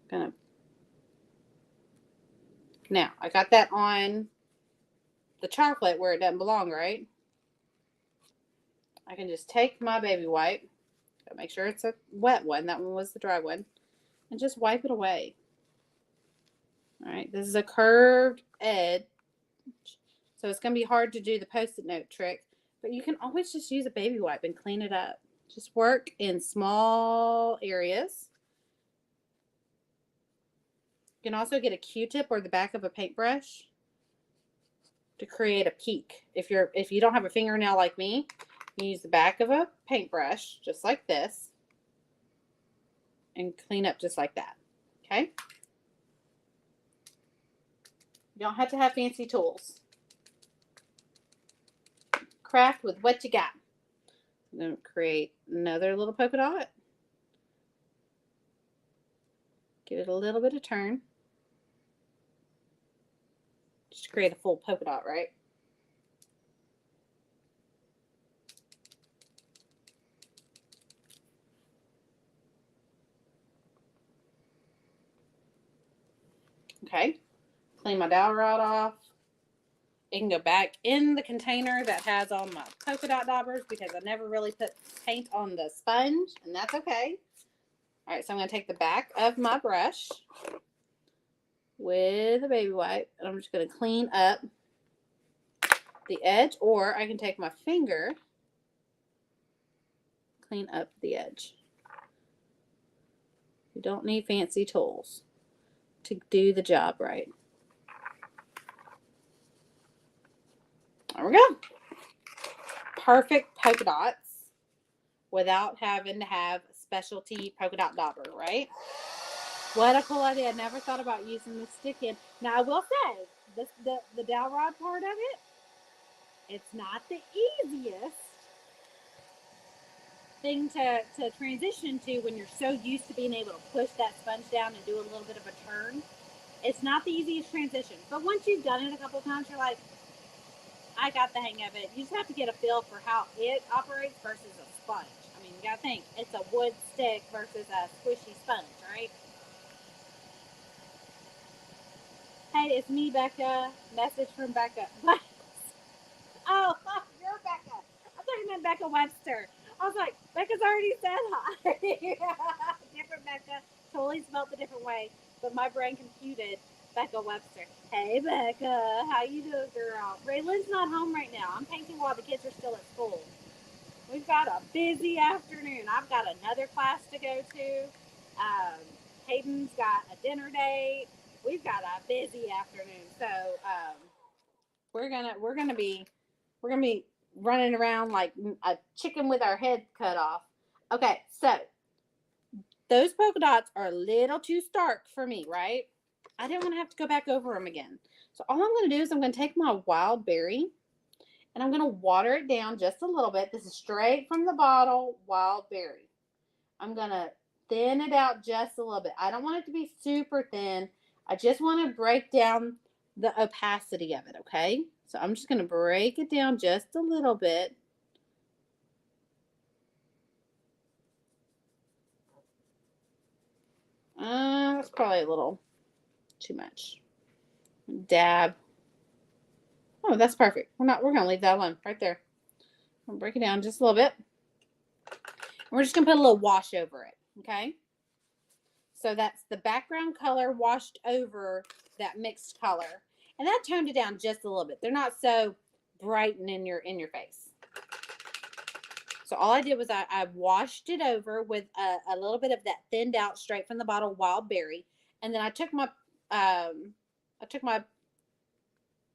Gonna Now I got that on the chocolate where it doesn't belong, right? I can just take my baby wipe, make sure it's a wet one. That one was the dry one, and just wipe it away. All right, this is a curved edge, so it's going to be hard to do the Post-it note trick, but you can always just use a baby wipe and clean it up. Just work in small areas. You can also get a Q-tip or the back of a paintbrush to create a peak. If you don't have a fingernail like me, you use the back of a paintbrush just like this and clean up just like that. Okay? You don't have to have fancy tools. Craft with what you got. I'm going to create another little polka dot. Give it a little bit of turn. Just to create a full polka dot, right? Okay. Clean my dowel rod off. It can go back in the container that has all my polka dot daubers because I never really put paint on the sponge, and that's okay. All right, so I'm going to take the back of my brush with a baby wipe, and I'm just going to clean up the edge, or I can take my finger, clean up the edge. You don't need fancy tools to do the job right. There we go. Perfect polka dots without having to have specialty polka dot dauber, right? What a cool idea. I never thought about using the stick in. Now, I will say, the dowel rod part of it, it's not the easiest thing to transition to when you're so used to being able to push that sponge down and do a little bit of a turn. It's not the easiest transition. But once you've done it a couple of times, you're like, I got the hang of it. You just have to get a feel for how it operates versus a sponge. I mean, you got to think, it's a wood stick versus a squishy sponge, right? Hey, it's me, Becca. Message from Becca. What? Oh, you're Becca. I thought you meant Becca Webster. I was like, Becca's already said hi. Different Becca. Totally spelled a different way. But my brain computed Becca Webster. Hey, Becca. How you doing, girl? Raylan's not home right now. I'm painting while the kids are still at school. We've got a busy afternoon. I've got another class to go to. Hayden's got a dinner date. We've got a busy afternoon. So we're gonna be running around like a chicken with our head cut off. Okay, so those polka dots are a little too stark for me, right? I didn't want to have to go back over them again. So all I'm going to do is I'm going to take my wild berry and I'm going to water it down just a little bit. This is straight from the bottle, wild berry. I'm going to thin it out just a little bit. I don't want it to be super thin. I just want to break down the opacity of it, okay? So I'm just going to break it down just a little bit. That's probably a little too much. Dab. Oh, that's perfect. We're gonna leave that alone right there. We'll break it down just a little bit. And we're just gonna put a little wash over it, okay? So that's the background color washed over that mixed color. And that toned it down just a little bit. They're not so bright and in your face. So all I did was I washed it over with a little bit of that thinned out straight from the bottle wild berry. And then I took my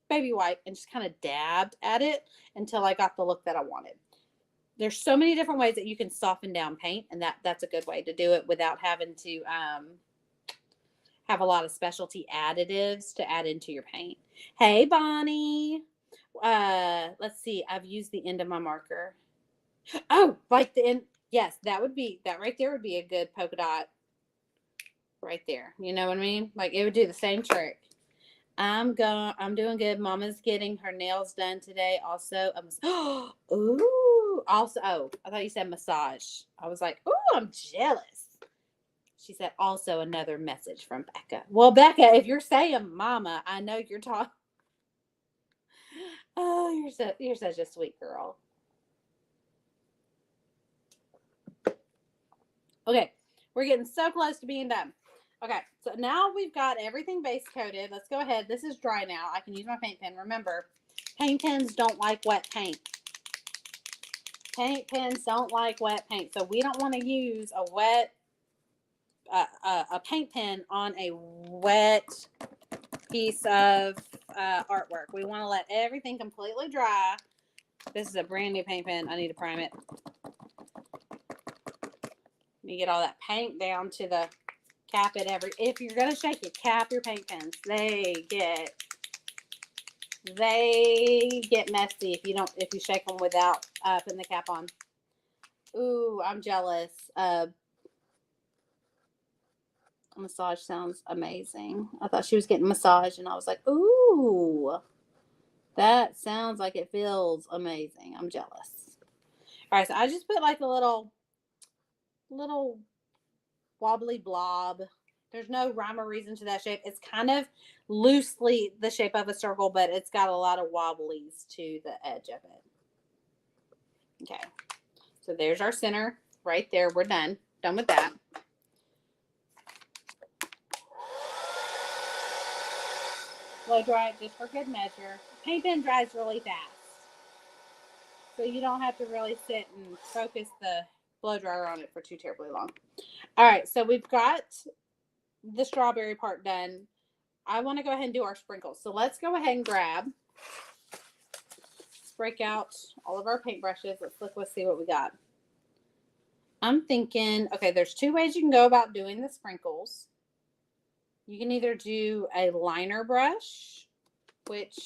baby wipe and just kind of dabbed at it until I got the look that I wanted. There's so many different ways that you can soften down paint, and that's a good way to do it without having to have a lot of specialty additives to add into your paint. Hey, Bonnie. Let's see. I've used the end of my marker. Oh, like the end. Yes, that right there would be a good polka dot right there. You know what I mean? Like it would do the same trick. I'm doing good. Mama's getting her nails done today. Also, ooh. Also, I thought you said massage. I was like, ooh, I'm jealous. She said, also another message from Becca. Well, Becca, if you're saying mama, I know you're talking. Oh, you're such a sweet girl. Okay, we're getting so close to being done. Okay, so now we've got everything base coated. Let's go ahead. This is dry now. I can use my paint pen. Remember, paint pens don't like wet paint. Paint pens don't like wet paint. So we don't want to use a wet, a paint pen on a wet piece of artwork. We want to let everything completely dry. This is a brand new paint pen. I need to prime it. You get all that paint down to the cap it if you're gonna shake it, cap your paint pens. They get messy if you shake them without putting the cap on. Ooh, I'm jealous. Massage sounds amazing. I thought she was getting massage and I was like, ooh, that sounds like it feels amazing. I'm jealous. All right, so I just put like a little wobbly blob. There's no rhyme or reason to that shape. It's kind of loosely the shape of a circle, but it's got a lot of wobblies to the edge of it. Okay. So there's our center right there. We're done. Done with that. Blow dry it just for good measure. Paint pen dries really fast. So you don't have to really sit and focus the blow dryer on it for too terribly long. All right. So we've got the strawberry part done. I want to go ahead and do our sprinkles. So let's go ahead and let's break out all of our paintbrushes. Let's see what we got. I'm thinking, okay, there's two ways you can go about doing the sprinkles. You can either do a liner brush, which,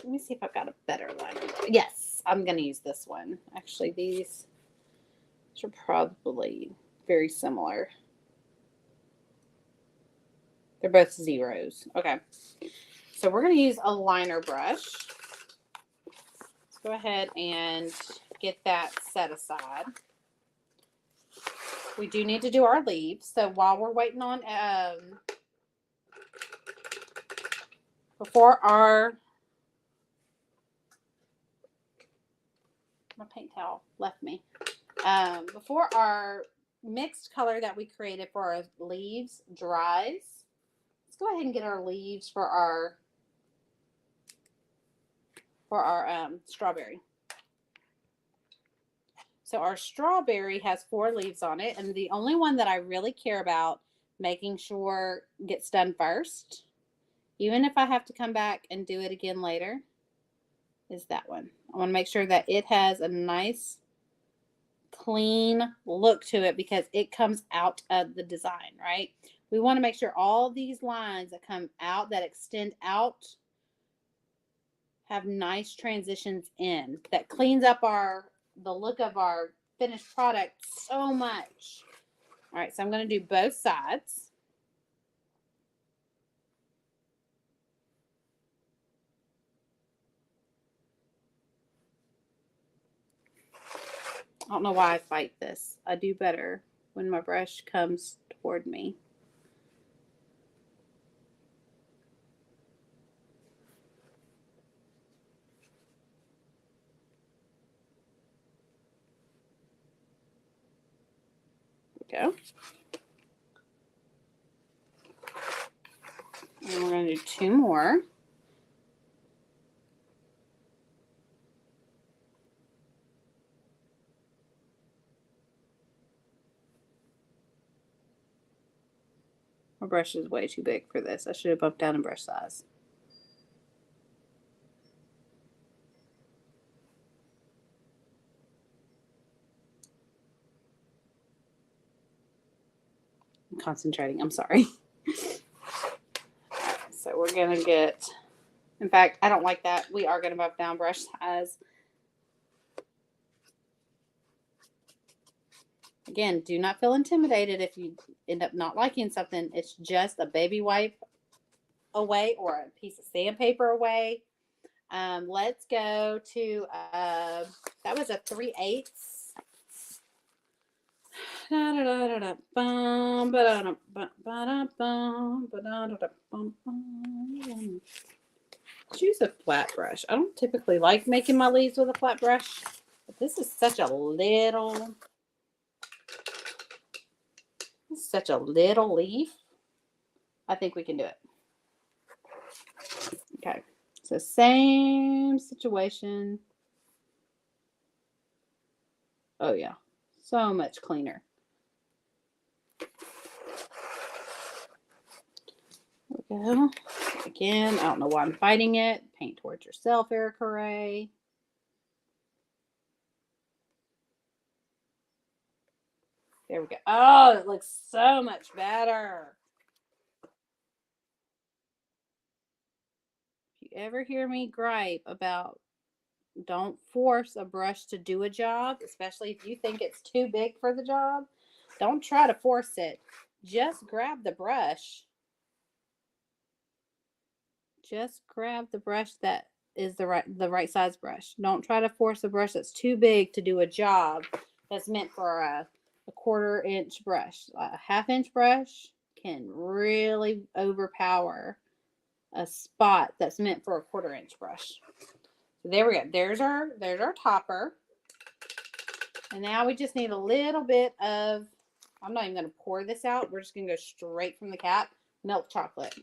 let me see if I've got a better liner. Yes, I'm going to use this one. Actually, these are probably very similar. They're both zeros. Okay. So we're going to use a liner brush. Let's go ahead and get that set aside. We do need to do our leaves. So while we're waiting on, before our, my paint towel left me. Before our mixed color that we created for our leaves dries, let's go ahead and get our leaves for our strawberry. So our strawberry has 4 leaves on it, and the only one that I really care about making sure gets done first, even if I have to come back and do it again later, is that one. I want to make sure that it has a nice clean look to it because it comes out of the design, right? We want to make sure all these lines that come out, that extend out, have nice transitions in. That cleans up the look of our finished product so much. All right, so I'm going to do both sides. I don't know why I fight this. I do better when my brush comes toward me. go. And we're going to do 2 more. My brush is way too big for this. I should have bumped down in brush size. I'm concentrating. I'm sorry. So we're going to get, in fact, I don't like that. We are going to bump down brush size. Again, do not feel intimidated if you end up not liking something. It's just a baby wipe away or a piece of sandpaper away. Let's go to, that was a 3/8. Choose a flat brush. I don't typically like making my leaves with a flat brush, but this is such a little leaf. I think we can do it. Okay. So same situation. Oh yeah. So much cleaner. There we go. Again, I don't know why I'm fighting it. Paint towards yourself, Erica Ray. There we go. Oh, it looks so much better. If you ever hear me gripe about don't force a brush to do a job, especially if you think it's too big for the job, don't try to force it. Just grab the brush. Just grab the brush that is the right size brush. Don't try to force a brush that's too big to do a job that's meant for a 1/4 inch brush. A 1/2 inch brush can really overpower a spot that's meant for a 1/4 inch brush. So there we go. There's our topper. And now we just need a little bit of, I'm not even going to pour this out. We're just going to go straight from the cap, milk chocolate.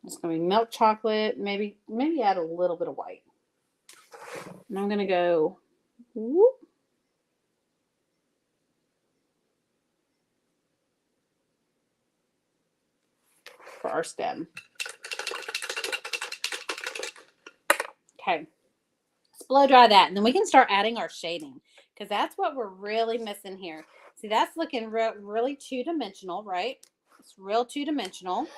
It's going to be milk chocolate, maybe add a little bit of white. And I'm going to go whoop, for our stem. Okay. Let's blow dry that. And then we can start adding our shading because that's what we're really missing here. See, that's looking really 2-dimensional, right? It's real 2-dimensional.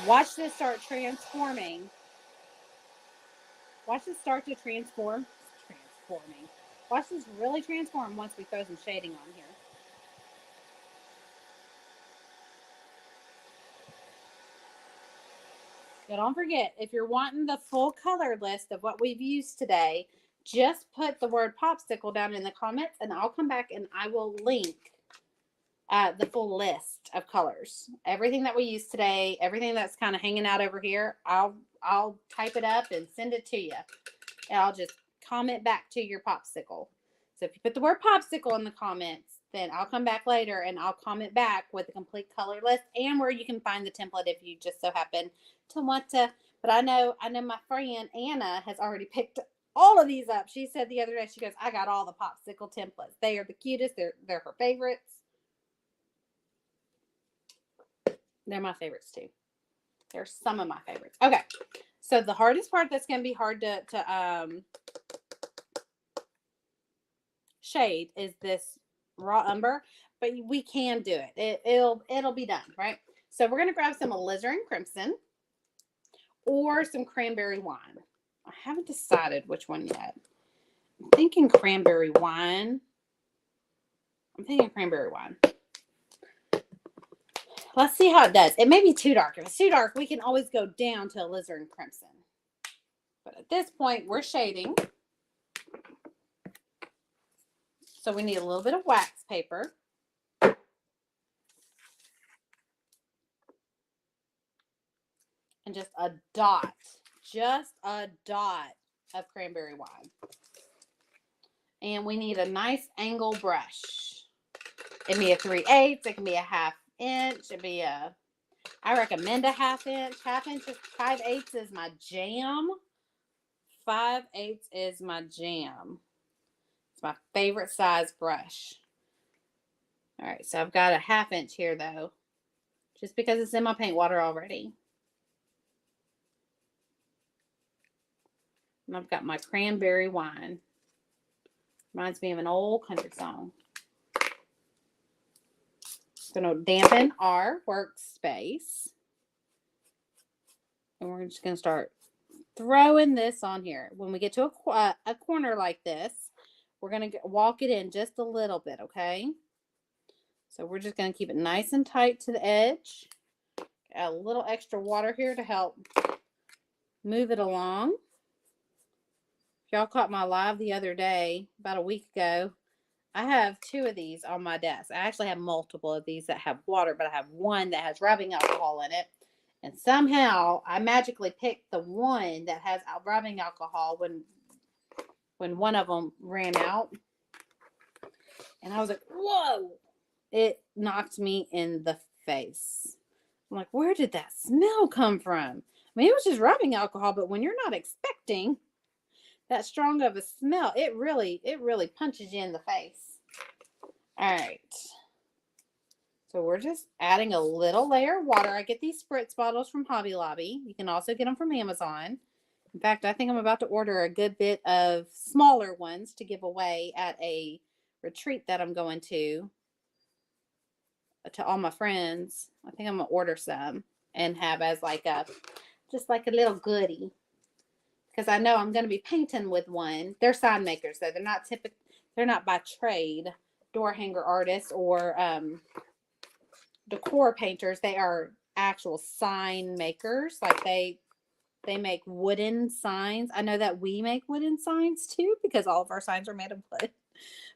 Watch this start transforming. Watch this start to transform. Transforming. Watch this really transform once we throw some shading on here. Now don't forget, if you're wanting the full color list of what we've used today, just put the word Popsicle down in the comments and I'll come back and I will link the full list of colors. Everything that we used today, everything that's kind of hanging out over here, I'll type it up and send it to you. And I'll just comment back to your Popsicle. So if you put the word Popsicle in the comments, then I'll come back later and I'll comment back with a complete color list and where you can find the template if you just so happen to want to. But I know my friend Anna has already picked all of these up. She said the other day, she goes, I got all the Popsicle templates. They are the cutest. They're her favorites. They're my favorites too. They're some of my favorites. Okay. So the hardest part that's going to be hard to shade is this raw umber, but we can do it. It'll be done, right? So we're going to grab some alizarin crimson or some cranberry wine. I haven't decided which one yet. I'm thinking cranberry wine. Let's see how it does. It may be too dark. If it's too dark, we can always go down to alizarin crimson. But at this point, we're shading. So we need a little bit of wax paper. And just a dot of cranberry wine. And we need a nice angle brush. It can be a 3/8. It can be a 1/2 inch. It'd be I recommend a 1/2 inch. 1/2 inch is 5/8 is my jam. 5/8 is my jam. It's my favorite size brush. All right, so I've got a 1/2 inch here though, just because it's in my paint water already. And I've got my cranberry wine. Reminds me of an old country song. Going to dampen our workspace. And we're just going to start throwing this on here. When we get to a corner like this, we're going to walk it in just a little bit, okay? So we're just going to keep it nice and tight to the edge. Add a little extra water here to help move it along. If y'all caught my live the other day, about a week ago, I have 2 of these on my desk. I actually have multiple of these that have water, but I have one that has rubbing alcohol in it. And somehow I magically picked the one that has rubbing alcohol when one of them ran out. And I was like, whoa! It knocked me in the face. I'm like, where did that smell come from? I mean, it was just rubbing alcohol, but when you're not expecting that strong of a smell, it really punches you in the face. All right. So we're just adding a little layer of water. I get these spritz bottles from Hobby Lobby. You can also get them from Amazon. In fact, I think I'm about to order a good bit of smaller ones to give away at a retreat that I'm going to all my friends. I think I'm going to order some and have as just like a little goodie. Because I know I'm going to be painting with one. They're sign makers, though. They're not by trade door hanger artists or decor painters. They are actual sign makers. Like they make wooden signs. I know that we make wooden signs too, because all of our signs are made of wood.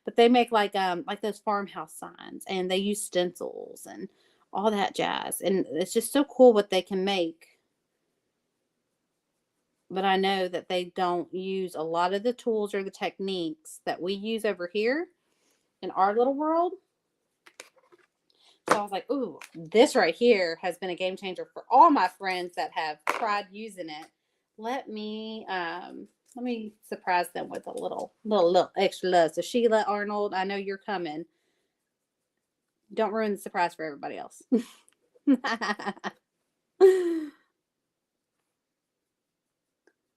But they make like those farmhouse signs, and they use stencils and all that jazz. And it's just so cool what they can make. But I know that they don't use a lot of the tools or the techniques that we use over here in our little world. So I was like, ooh, this right here has been a game changer for all my friends that have tried using it. Let me surprise them with a little extra love. So Sheila Arnold, I know you're coming. Don't ruin the surprise for everybody else.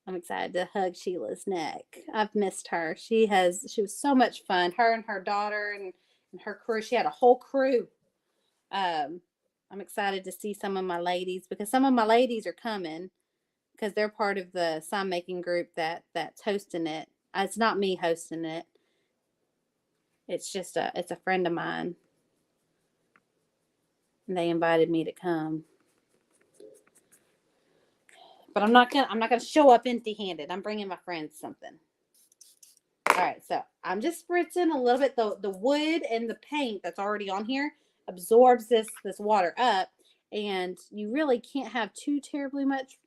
I'm excited to hug Sheila's neck. I've missed her. She was so much fun. Her and her daughter and her crew. She had a whole crew. I'm excited to see some of my ladies, because some of my ladies are coming because they're part of the sign making group that's hosting it. It's not me hosting it. It's just it's a friend of mine. And they invited me to come. But I'm not gonna show up empty-handed. I'm bringing my friends something. All right, so I'm just spritzing a little bit. The wood and the paint that's already on here absorbs this water up, and you really can't have too terribly much.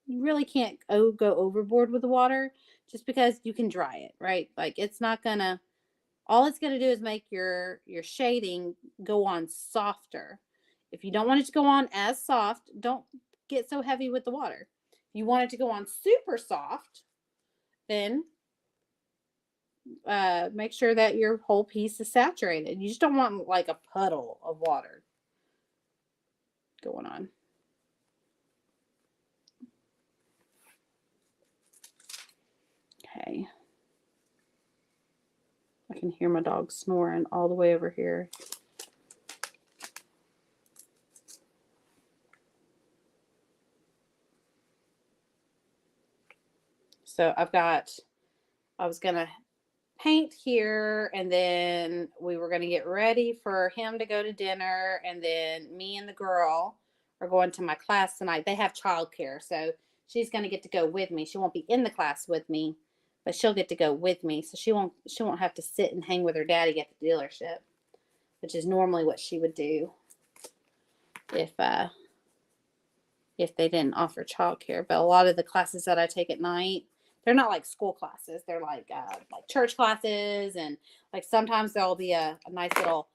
You really can't go overboard with the water, just because you can dry it, right? Like it's not gonna. All it's gonna do is make your shading go on softer. If you don't want it to go on as soft, don't get so heavy with the water. If you want it to go on super soft, then make sure that your whole piece is saturated. You just don't want like a puddle of water going on. Okay. I can hear my dog snoring all the way over here. So I was going to paint here, and then we were going to get ready for him to go to dinner, and then me and the girl are going to my class tonight. They have childcare, so she's going to get to go with me. She won't be in the class with me, but she'll get to go with me, so she won't have to sit and hang with her daddy at the dealership, which is normally what she would do if they didn't offer childcare. But a lot of the classes that I take at night, they're not like school classes. They're like church classes, and like sometimes there'll be a nice little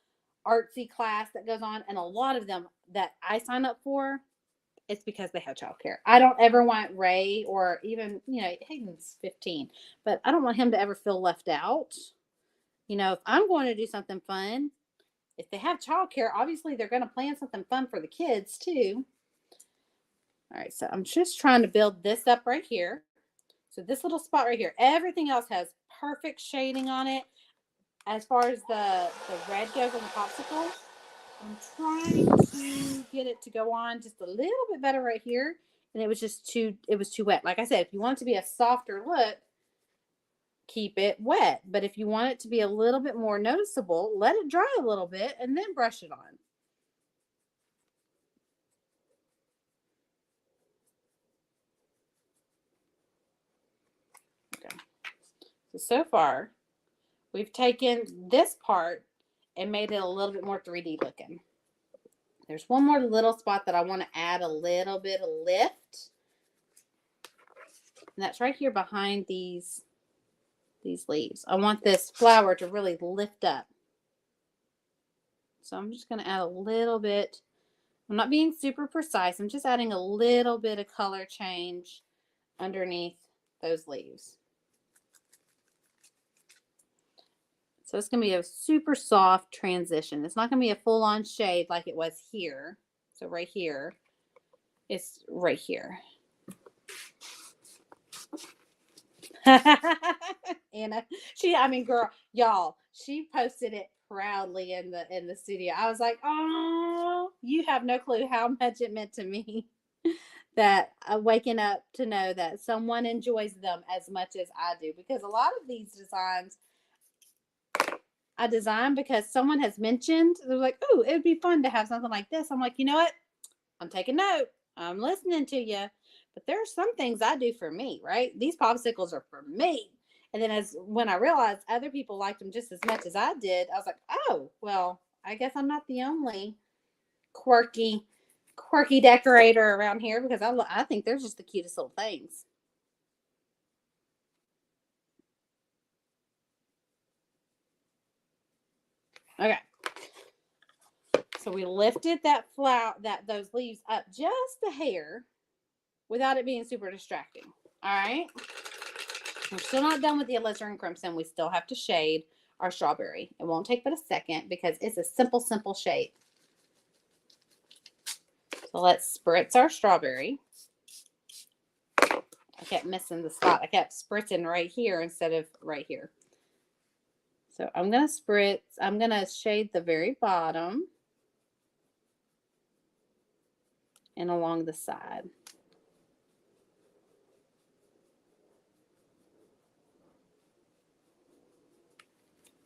artsy class that goes on. And a lot of them that I sign up for, it's because they have childcare. I don't ever want Ray, or even, Hayden's 15, but I don't want him to ever feel left out. If I'm going to do something fun, if they have childcare, obviously they're going to plan something fun for the kids too. All right, so I'm just trying to build this up right here. So this little spot right here, everything else has perfect shading on it. As far as the red goes on the popsicle, I'm trying to get it to go on just a little bit better right here. And it was too wet. Like I said, if you want it to be a softer look, keep it wet. But if you want it to be a little bit more noticeable, let it dry a little bit and then brush it on. Okay. So far, we've taken this part and made it a little bit more 3D looking. There's one more little spot that I want to add a little bit of lift. And that's right here behind these leaves. I want this flower to really lift up. So I'm just going to add a little bit. I'm not being super precise. I'm just adding a little bit of color change underneath those leaves. So it's going to be a super soft transition. It's not going to be a full-on shade like it was here. So right here, it's right here. Anna, girl, y'all, she posted it proudly in the studio. I was like, oh, you have no clue how much it meant to me that waking up to know that someone enjoys them as much as I do, because a lot of these designs I designed because someone has mentioned, they're like, oh, it would be fun to have something like this. I'm like, you know what? I'm taking note. I'm listening to you. But there are some things I do for me, right? These popsicles are for me. And then when I realized other people liked them just as much as I did, I was like, oh, well, I guess I'm not the only quirky decorator around here, because I think they're just the cutest little things. Okay. So we lifted those leaves up just a hair without it being super distracting. All right. We're still not done with the alizarin crimson. We still have to shade our strawberry. It won't take but a second because it's a simple shade. So let's spritz our strawberry. I kept missing the spot. I kept spritzing right here instead of right here. So I'm going to spritz. I'm going to shade the very bottom and along the side.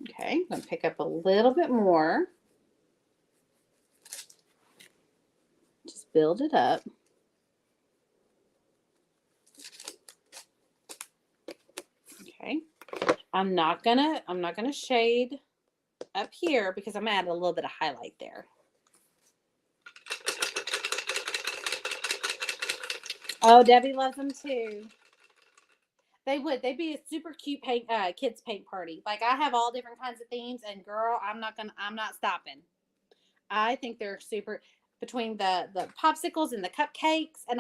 Okay, I'm going to pick up a little bit more. Just build it up. Okay. I'm not gonna shade up here because I'm gonna add a little bit of highlight there. Oh, Debbie loves them too. They'd be a super cute kids paint party. Like, I have all different kinds of themes, and girl, I'm not stopping. I think they're super, between the popsicles and the cupcakes and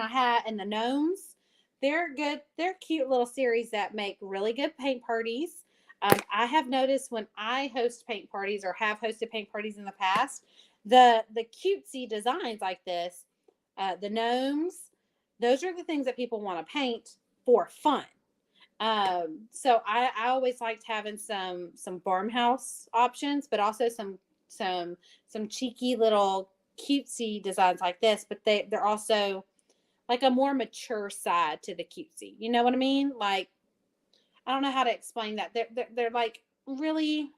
the gnomes. They're good. They're cute little series that make really good paint parties. I have noticed when I host paint parties or have hosted paint parties in the past, the cutesy designs like this, the gnomes, those are the things that people want to paint for fun. So I always liked having some farmhouse options, but also some cheeky little cutesy designs like this. But they're also like a more mature side to the cutesy. You know what I mean? Like, I don't know how to explain that. They're like really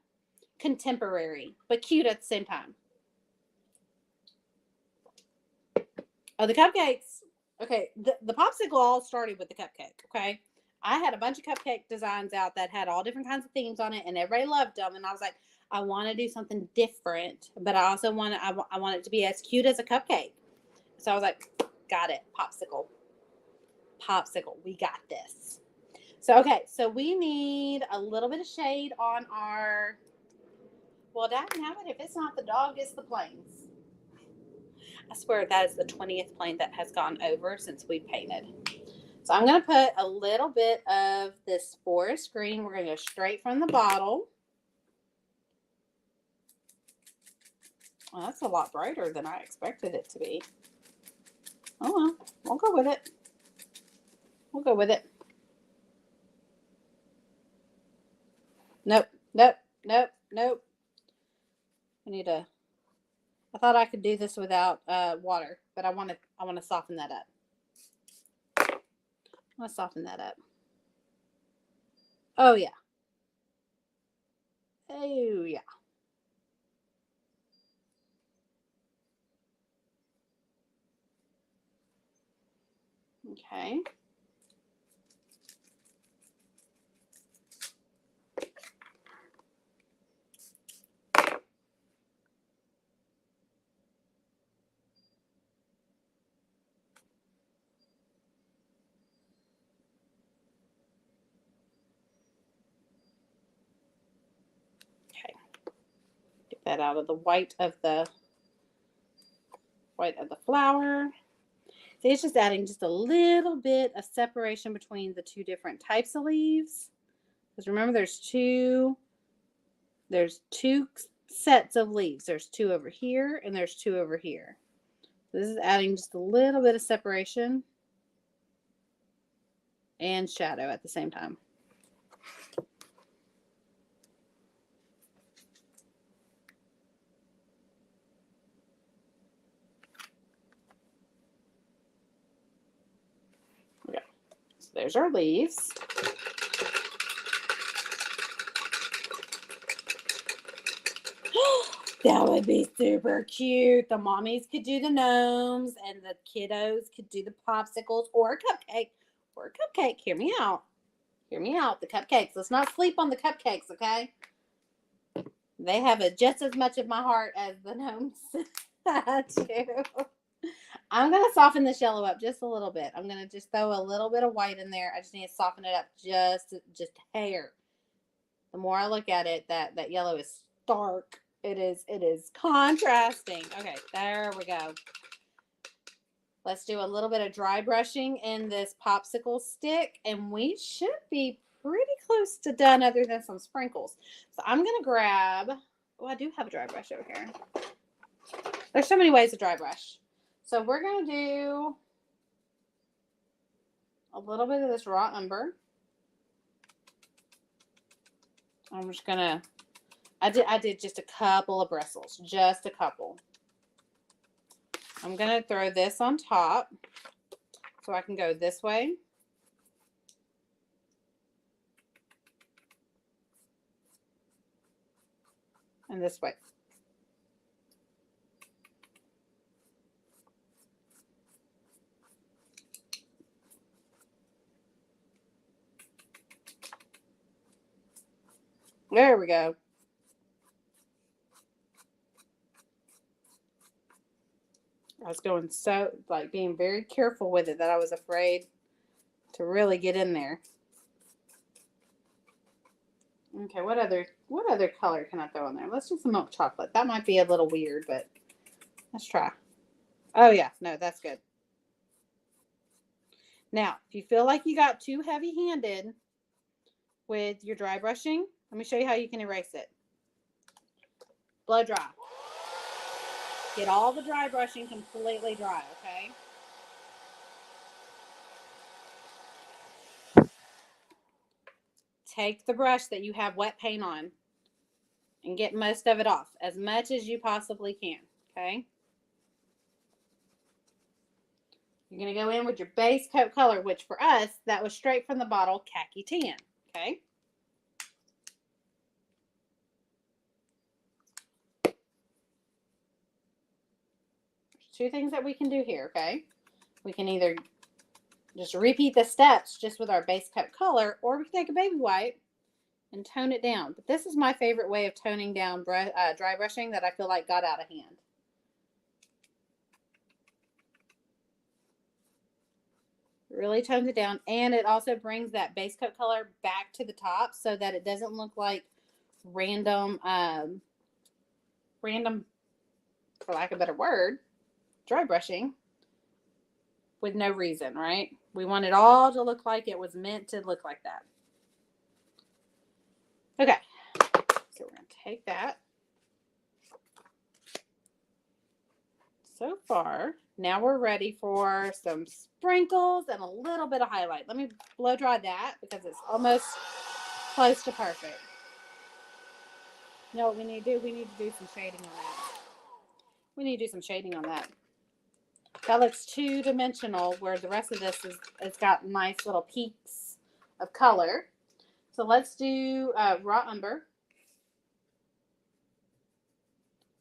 contemporary, but cute at the same time. Oh, the cupcakes. Okay, the popsicle all started with the cupcake. Okay, I had a bunch of cupcake designs out that had all different kinds of themes on it, and everybody loved them. And I was like, I want to do something different, but I also want it to be as cute as a cupcake. So I was like, got it, popsicle, we got this. So, okay, so we need a little bit of shade on our, well, that now if it's not the dog, it's the planes. I swear that is the 20th plane that has gone over since we painted. So I'm going to put a little bit of this forest green. We're going to go straight from the bottle. Well, that's a lot brighter than I expected it to be. Oh, well, we'll go with it. We'll go with it. Nope, nope, nope, nope. I thought I could do this without water, but I want to soften that up. I want to soften that up. Oh, yeah. Oh, yeah. Okay. Okay. Get that out of the white of the flower. See, it's just adding just a little bit of separation between the two different types of leaves. Because remember, there's two sets of leaves. There's two over here and there's two over here. So this is adding just a little bit of separation and shadow at the same time. Okay, so there's our leaves. That would be super cute. The mommies could do the gnomes and the kiddos could do the popsicles or a cupcake. Or a cupcake. Hear me out. Hear me out. The cupcakes. Let's not sleep on the cupcakes, okay? They have just as much of my heart as the gnomes do. I'm going to soften this yellow up just a little bit. I'm going to just throw a little bit of white in there. I just need to soften it up just a hair. The more I look at it, that yellow is stark. It is contrasting. Okay, there we go. Let's do a little bit of dry brushing in this popsicle stick, and we should be pretty close to done other than some sprinkles. So I'm going to grab, I do have a dry brush over here. There's so many ways to dry brush. So we're going to do a little bit of this raw umber. I'm just going to, I did just a couple of bristles, just a couple. I'm going to throw this on top so I can go this way. And this way. There we go. I was going being very careful with it that I was afraid to really get in there. Okay, what other color can I throw in there? Let's do some milk chocolate. That might be a little weird, but let's try. Oh yeah, no, that's good. Now, if you feel like you got too heavy-handed with your dry brushing, let me show you how you can erase it. Blow dry. Get all the dry brushing completely dry, okay? Take the brush that you have wet paint on and get most of it off, as much as you possibly can, okay? You're going to go in with your base coat color, which for us, that was straight from the bottle, khaki tan, okay? There's two things that we can do here, okay? We can either just repeat the steps just with our base coat color, or we can take a baby wipe and tone it down. But this is my favorite way of toning down dry brushing that I feel like got out of hand. really tones it down, and it also brings that base coat color back to the top so that it doesn't look like random, for lack of a better word, dry brushing with no reason, right? We want it all to look like it was meant to look like that. Okay, so we're going to take that. So far, now we're ready for some sprinkles and a little bit of highlight. Let me blow dry that because it's almost close to perfect. You know what we need to do? We need to do some shading on that. We need to do some shading on that. That looks two-dimensional, where the rest of this is, it's got nice little peaks of color. So let's do raw umber.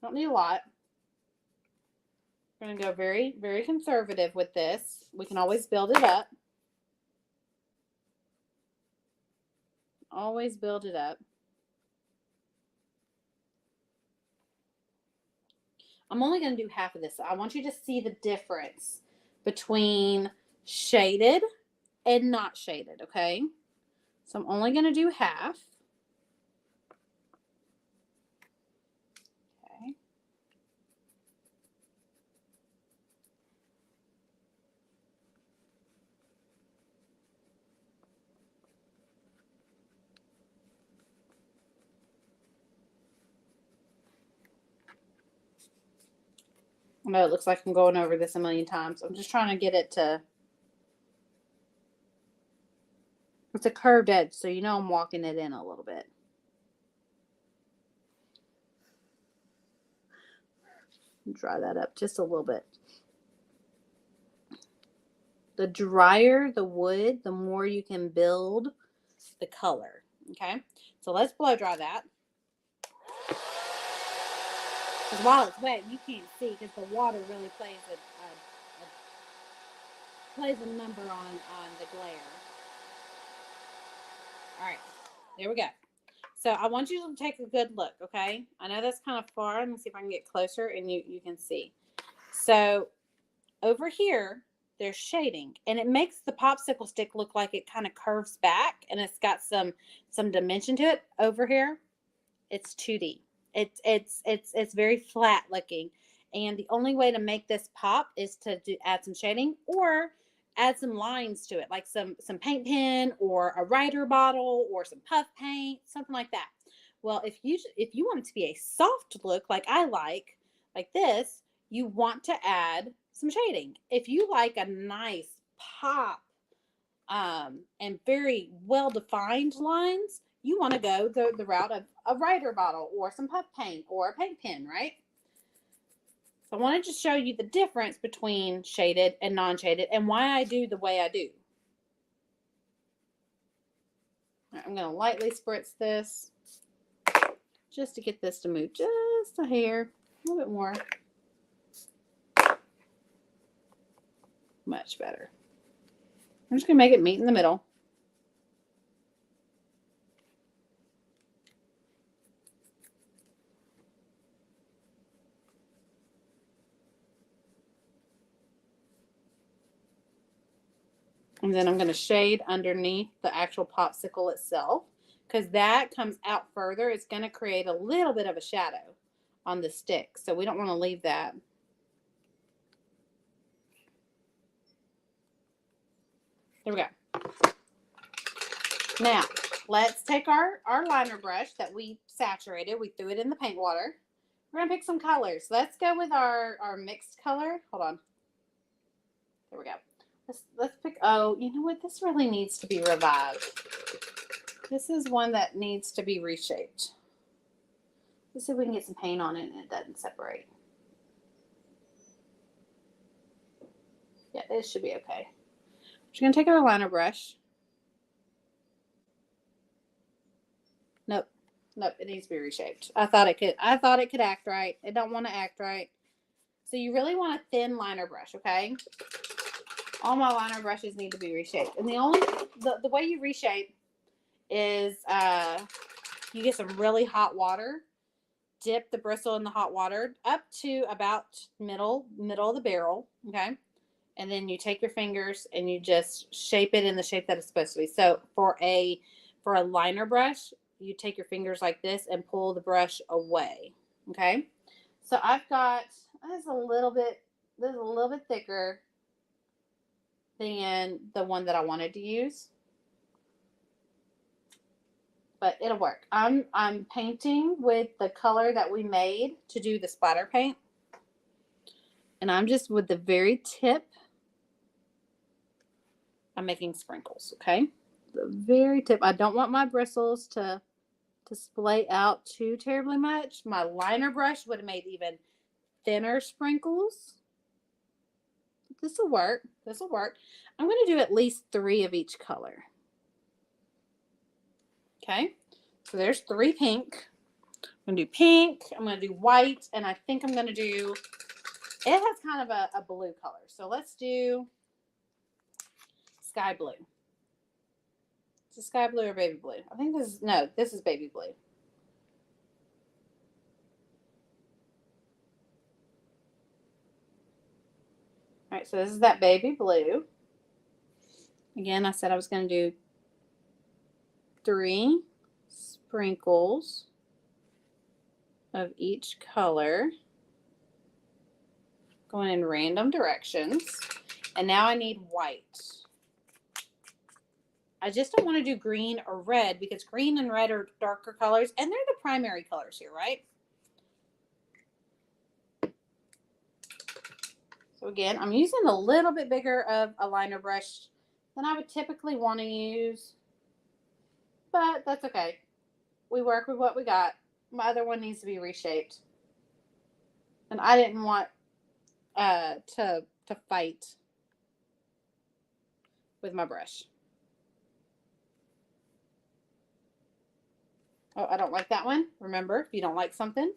Don't need a lot. We're going to go very, very conservative with this. We can always build it up. Always build it up. I'm only going to do half of this. I want you to see the difference between shaded and not shaded, okay? So I'm only going to do half. Okay. I know it looks like I'm going over this a million times. I'm just trying to get it to... It's a curved edge, so you know I'm walking it in a little bit. Dry that up just a little bit. The drier the wood, the more you can build the color. Okay, so let's blow dry that. Because while it's wet, you can't see because the water really plays a number on the glare. All right, there we go. So I want you to take a good look, okay? I know that's kind of far. Let me see if I can get closer and you can see. So over here, there's shading, and it makes the popsicle stick look like it kind of curves back, and it's got some dimension to it. Over here, it's 2D. It's very flat looking, and the only way to make this pop is to add some shading or add some lines to it, like some paint pen or a writer bottle or some puff paint, something like that. Well, if you want it to be a soft look like I like this, you want to add some shading. If you like a nice pop and very well-defined lines, you want to go the route of a writer bottle or some puff paint or a paint pen, right? So I wanted to show you the difference between shaded and non-shaded and why I do the way I do. I'm going to lightly spritz this just to get this to move just a hair, a little bit more. Much better. I'm just going to make it meet in the middle. And then I'm going to shade underneath the actual popsicle itself, because that comes out further. It's going to create a little bit of a shadow on the stick. So we don't want to leave that. There we go. Now, let's take our liner brush that we saturated. We threw it in the paint water. We're going to pick some colors. Let's go with our mixed color. Hold on. There we go. Let's pick, oh, you know what? This really needs to be revived. This is one that needs to be reshaped. Let's see if we can get some paint on it and it doesn't separate. Yeah, this should be okay. We're just going to take our liner brush. Nope, it needs to be reshaped. I thought it could act right. It don't want to act right. So you really want a thin liner brush, okay? All my liner brushes need to be reshaped. And the way you reshape is you get some really hot water, dip the bristle in the hot water up to about middle of the barrel, okay? And then you take your fingers and you just shape it in the shape that it's supposed to be. So for a liner brush, you take your fingers like this and pull the brush away. Okay. So I've got, this is a little bit thicker than the one that I wanted to use, but it'll work. I'm painting with the color that we made to do the splatter paint. And I'm just with the very tip, I'm making sprinkles, okay? The very tip. I don't want my bristles to splay out too terribly much. My liner brush would have made even thinner sprinkles. This will work. This will work. I'm going to do at least 3 of each color. Okay, so there's 3 pink. I'm going to do pink. I'm going to do white. And I think I'm going to do, it has kind of a blue color. So let's do sky blue. Is it sky blue or baby blue? I think this is, no, this is baby blue. All right, so this is that baby blue. Again, I said I was going to do 3 sprinkles of each color, going in random directions. And now I need white. I just don't want to do green or red because green and red are darker colors and they're the primary colors here, right? So again, I'm using a little bit bigger of a liner brush than I would typically want to use, but that's okay. We work with what we got. My other one needs to be reshaped. And I didn't want to fight with my brush. Oh, I don't like that one. Remember, if you don't like something,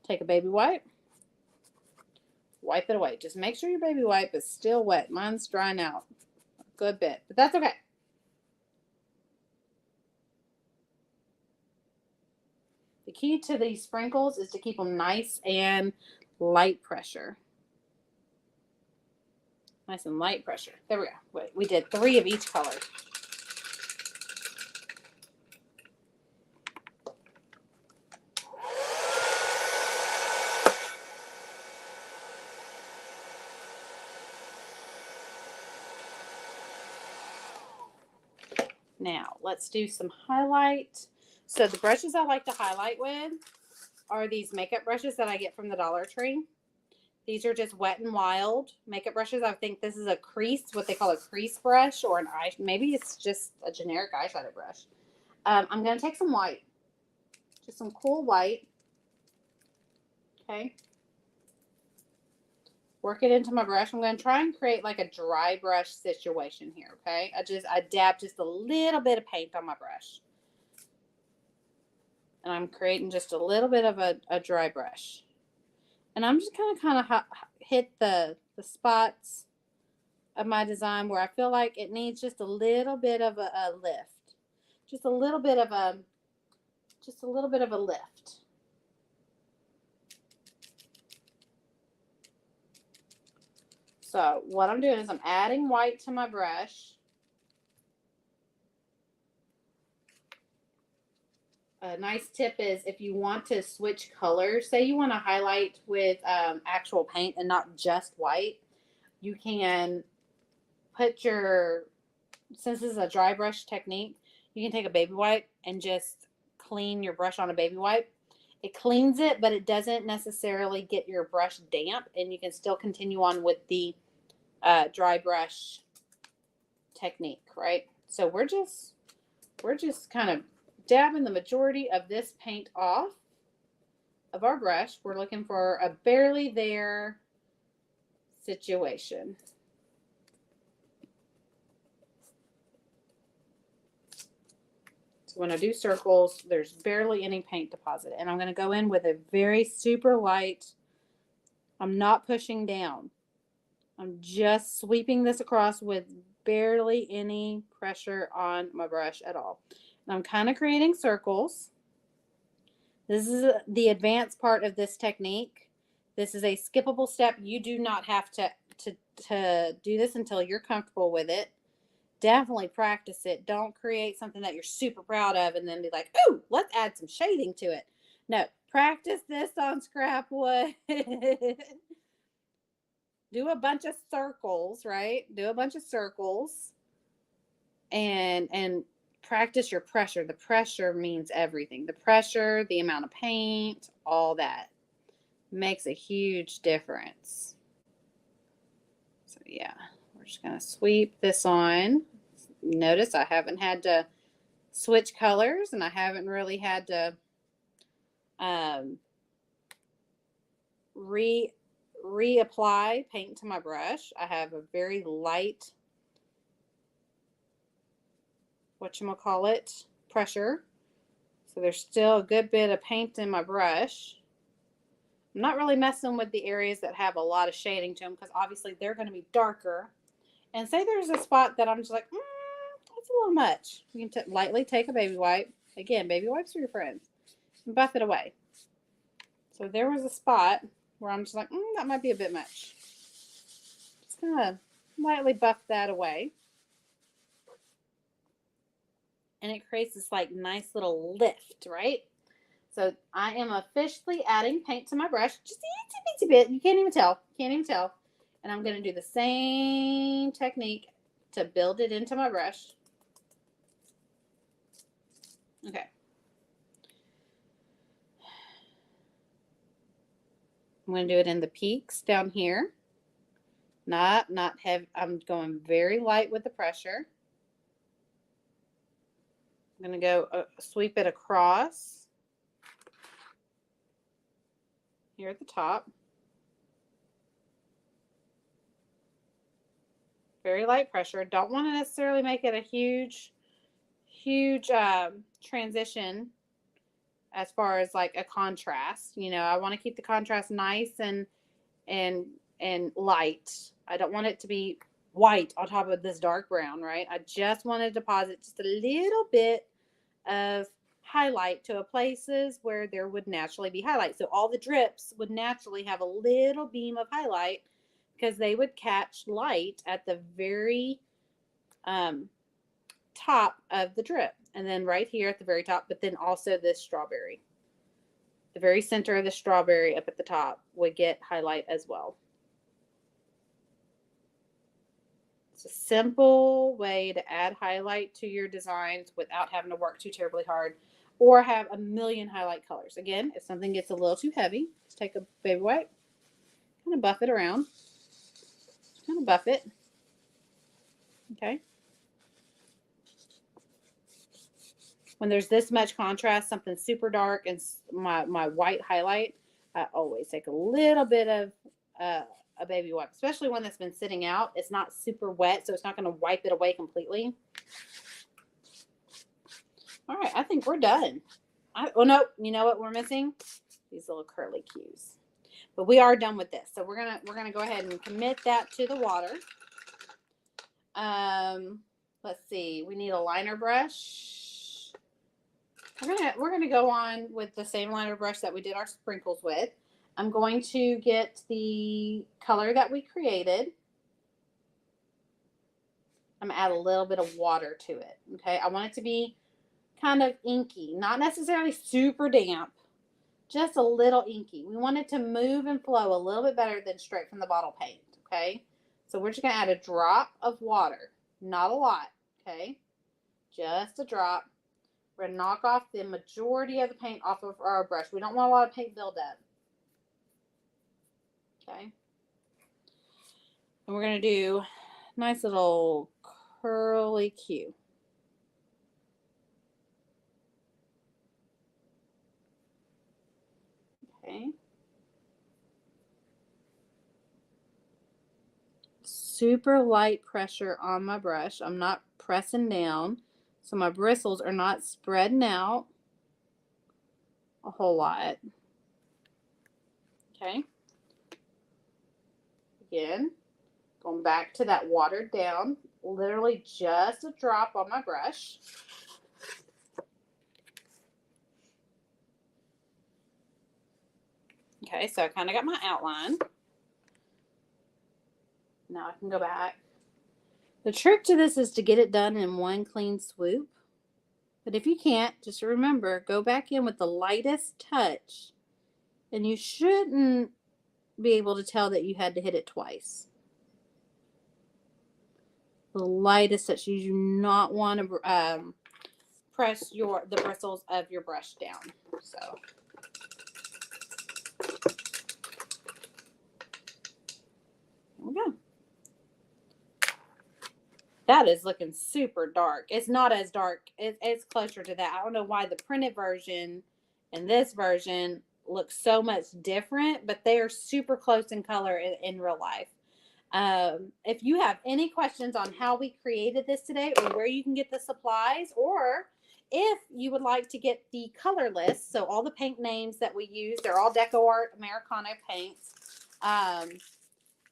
take a baby wipe. Wipe it away. Just make sure your baby wipe is still wet. Mine's drying out a good bit, but that's okay. The key to these sprinkles is to keep them nice and light pressure. Nice and light pressure. There we go. We did 3 of each color. Now, let's do some highlight. So the brushes I like to highlight with are these makeup brushes that I get from the Dollar Tree. These are just Wet n Wild makeup brushes. I think this is a crease, what they call a crease brush, or an eye. Maybe it's just a generic eyeshadow brush. I'm going to take some white. Just some cool white. Okay. Work it into my brush. I'm going to try and create like a dry brush situation here, okay? I dab just a little bit of paint on my brush. And I'm creating just a little bit of a dry brush. And I'm just going to kind of hit the spots of my design where I feel like it needs just a little bit of a lift. Just a little bit of a lift. So what I'm doing is I'm adding white to my brush. A nice tip is if you want to switch colors, say you want to highlight with actual paint and not just white, you can put since this is a dry brush technique, you can take a baby wipe and just clean your brush on a baby wipe. It cleans it, but it doesn't necessarily get your brush damp, and you can still continue on with the dry brush technique, right? So we're just kind of dabbing the majority of this paint off of our brush. We're looking for a barely there situation. So when I do circles, there's barely any paint deposit, and I'm going to go in with a very super light. I'm not pushing down. I'm just sweeping this across with barely any pressure on my brush at all. And I'm kind of creating circles. This is the advanced part of this technique. This is a skippable step. You do not have to to do this until you're comfortable with it. Definitely practice it. Don't create something that you're super proud of and then be like, "Ooh, let's add some shading to it." No, practice this on scrap wood. Do a bunch of circles, right? Do a bunch of circles and practice your pressure. The pressure means everything. The pressure, the amount of paint, all that makes a huge difference. So yeah, we're just going to sweep this on. Notice I haven't had to switch colors and I haven't really had to reapply paint to my brush. I have a very light, whatchamacallit, pressure. So there's still a good bit of paint in my brush. I'm not really messing with the areas that have a lot of shading to them because obviously they're going to be darker. And say there's a spot that I'm just like, that's a little much. You can lightly take a baby wipe. Again, baby wipes are your friends. And buff it away. So there was a spot where I'm just like, that might be a bit much. Just kind of lightly buff that away. And it creates this like nice little lift, right? So I am officially adding paint to my brush. Just a itsy bitsy bit. You can't even tell. Can't even tell. And I'm going to do the same technique to build it into my brush. Okay. I'm going to do it in the peaks down here. Not heavy. I'm going very light with the pressure. I'm going to go sweep it across here at the top. Very light pressure. Don't want to necessarily make it a huge transition as far as like a contrast. You know, I want to keep the contrast nice and light. I don't want it to be white on top of this dark brown, right? I just want to deposit just a little bit of highlight to places where there would naturally be highlight. So all the drips would naturally have a little beam of highlight because they would catch light at the very top of the drip. And then right here at the very top, but then also this strawberry. The very center of the strawberry up at the top would get highlight as well. It's a simple way to add highlight to your designs without having to work too terribly hard or have a million highlight colors. Again, if something gets a little too heavy, just take a baby wipe, kind of buff it around, kind of buff it. Okay. When there's this much contrast, something super dark and my white highlight, I always take a little bit of a baby wipe, especially one that's been sitting out. It's not super wet, so it's not going to wipe it away completely. All right, I think we're done. Oh no, you know what we're missing? These little curly cues. But we are done with this, so we're gonna go ahead and commit that to the water. Let's see. We need a liner brush. We're gonna go on with the same liner brush that we did our sprinkles with. I'm going to get the color that we created. I'm gonna add a little bit of water to it. Okay, I want it to be kind of inky, not necessarily super damp, just a little inky. We want it to move and flow a little bit better than straight from the bottle paint. Okay, so we're just gonna add a drop of water, not a lot. Okay, just a drop. We're gonna knock off the majority of the paint off of our brush. We don't want a lot of paint buildup. Okay, and we're gonna do a nice little curly Q. Okay. Super light pressure on my brush. I'm not pressing down, so my bristles are not spreading out a whole lot. Okay. Again, going back to that watered down, literally just a drop on my brush. Okay, so I kind of got my outline. Now I can go back. The trick to this is to get it done in one clean swoop. But if you can't, just remember, go back in with the lightest touch. And you shouldn't be able to tell that you had to hit it twice. The lightest touch. You do not want to press the bristles of your brush down. So there we go. That is looking super dark. It's not as dark. It's closer to that. I don't know why the printed version and this version look so much different, but they are super close in color in real life. If you have any questions on how we created this today or where you can get the supplies, or if you would like to get the color list, so all the paint names that we use, they're all Deco Art Americano paints.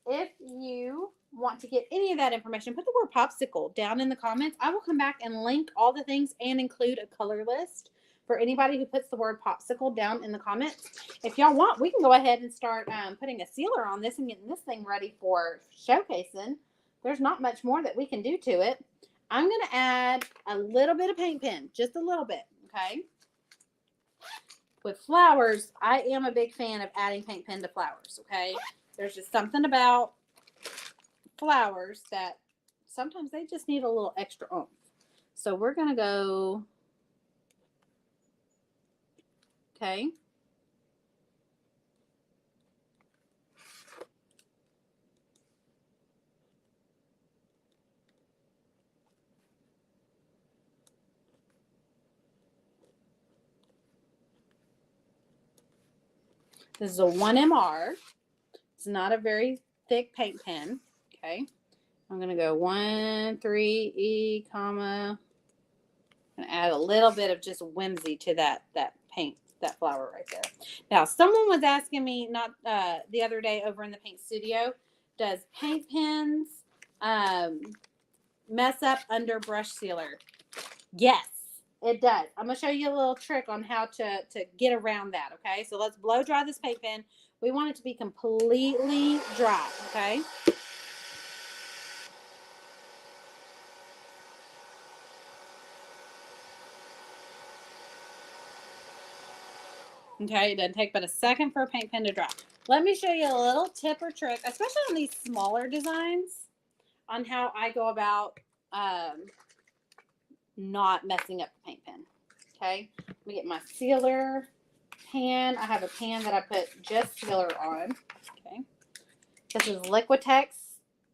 If you want to get any of that information, put the word Popsicle down in the comments. I will come back and link all the things and include a color list for anybody who puts the word Popsicle down in the comments. If y'all want, we can go ahead and start putting a sealer on this and getting this thing ready for showcasing. There's not much more that we can do to it. I'm going to add a little bit of paint pen, just a little bit, okay? With flowers, I am a big fan of adding paint pen to flowers, okay? There's just something about flowers that sometimes they just need a little extra oomph. So we're going to go, okay. This is a 1MR. It's not a very thick paint pen. Okay. I'm going to go 1, 3, E, comma, and add a little bit of just whimsy to that paint, that flower right there. Now, someone was asking me the other day over in the paint studio, does paint pens mess up under brush sealer? Yes, it does. I'm going to show you a little trick on how to get around that, okay? So let's blow dry this paint pen. We want it to be completely dry, okay? Okay, it doesn't take but a second for a paint pen to dry. Let me show you a little tip or trick, especially on these smaller designs, on how I go about not messing up the paint pen. Okay, let me get my sealer pan. I have a pan that I put just sealer on. Okay, this is Liquitex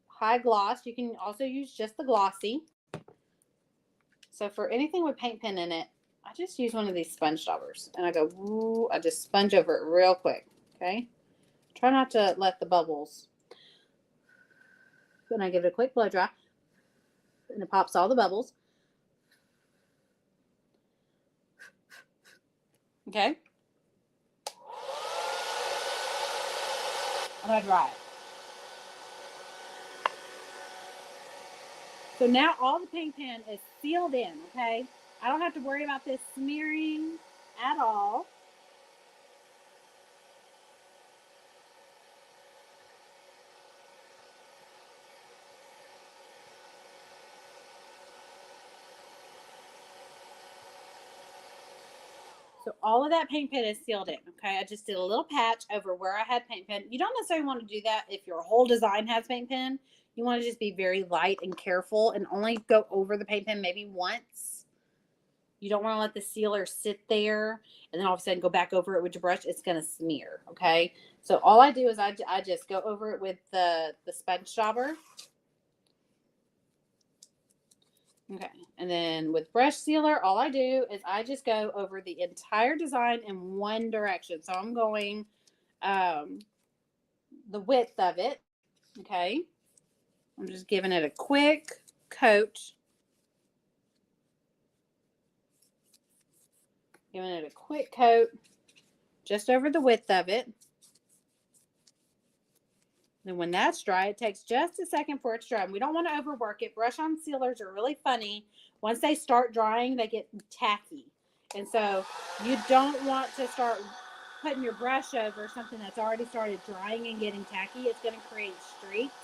High Gloss. You can also use just the glossy. So for anything with paint pen in it, I just use one of these sponge daubers and I go, woo, I just sponge over it real quick. Okay. Try not to let the bubbles. Then I give it a quick blow dry and it pops all the bubbles. Okay. And I dry it. So now all the paint pen is sealed in, okay? I don't have to worry about this smearing at all. So all of that paint pen is sealed in, okay? I just did a little patch over where I had paint pen. You don't necessarily want to do that if your whole design has paint pen. You want to just be very light and careful and only go over the paint pen maybe once. You don't want to let the sealer sit there and then all of a sudden go back over it with your brush. It's going to smear, okay? So all I do is I just go over it with the sponge dauber. Okay, and then with brush sealer, all I do is I just go over the entire design in one direction. So I'm going the width of it, okay? I'm just giving it a quick coat. Giving it a quick coat just over the width of it. Then when that's dry, it takes just a second for it to dry. And we don't want to overwork it. Brush-on sealers are really funny. Once they start drying, they get tacky. And so you don't want to start putting your brush over something that's already started drying and getting tacky. It's going to create streaks.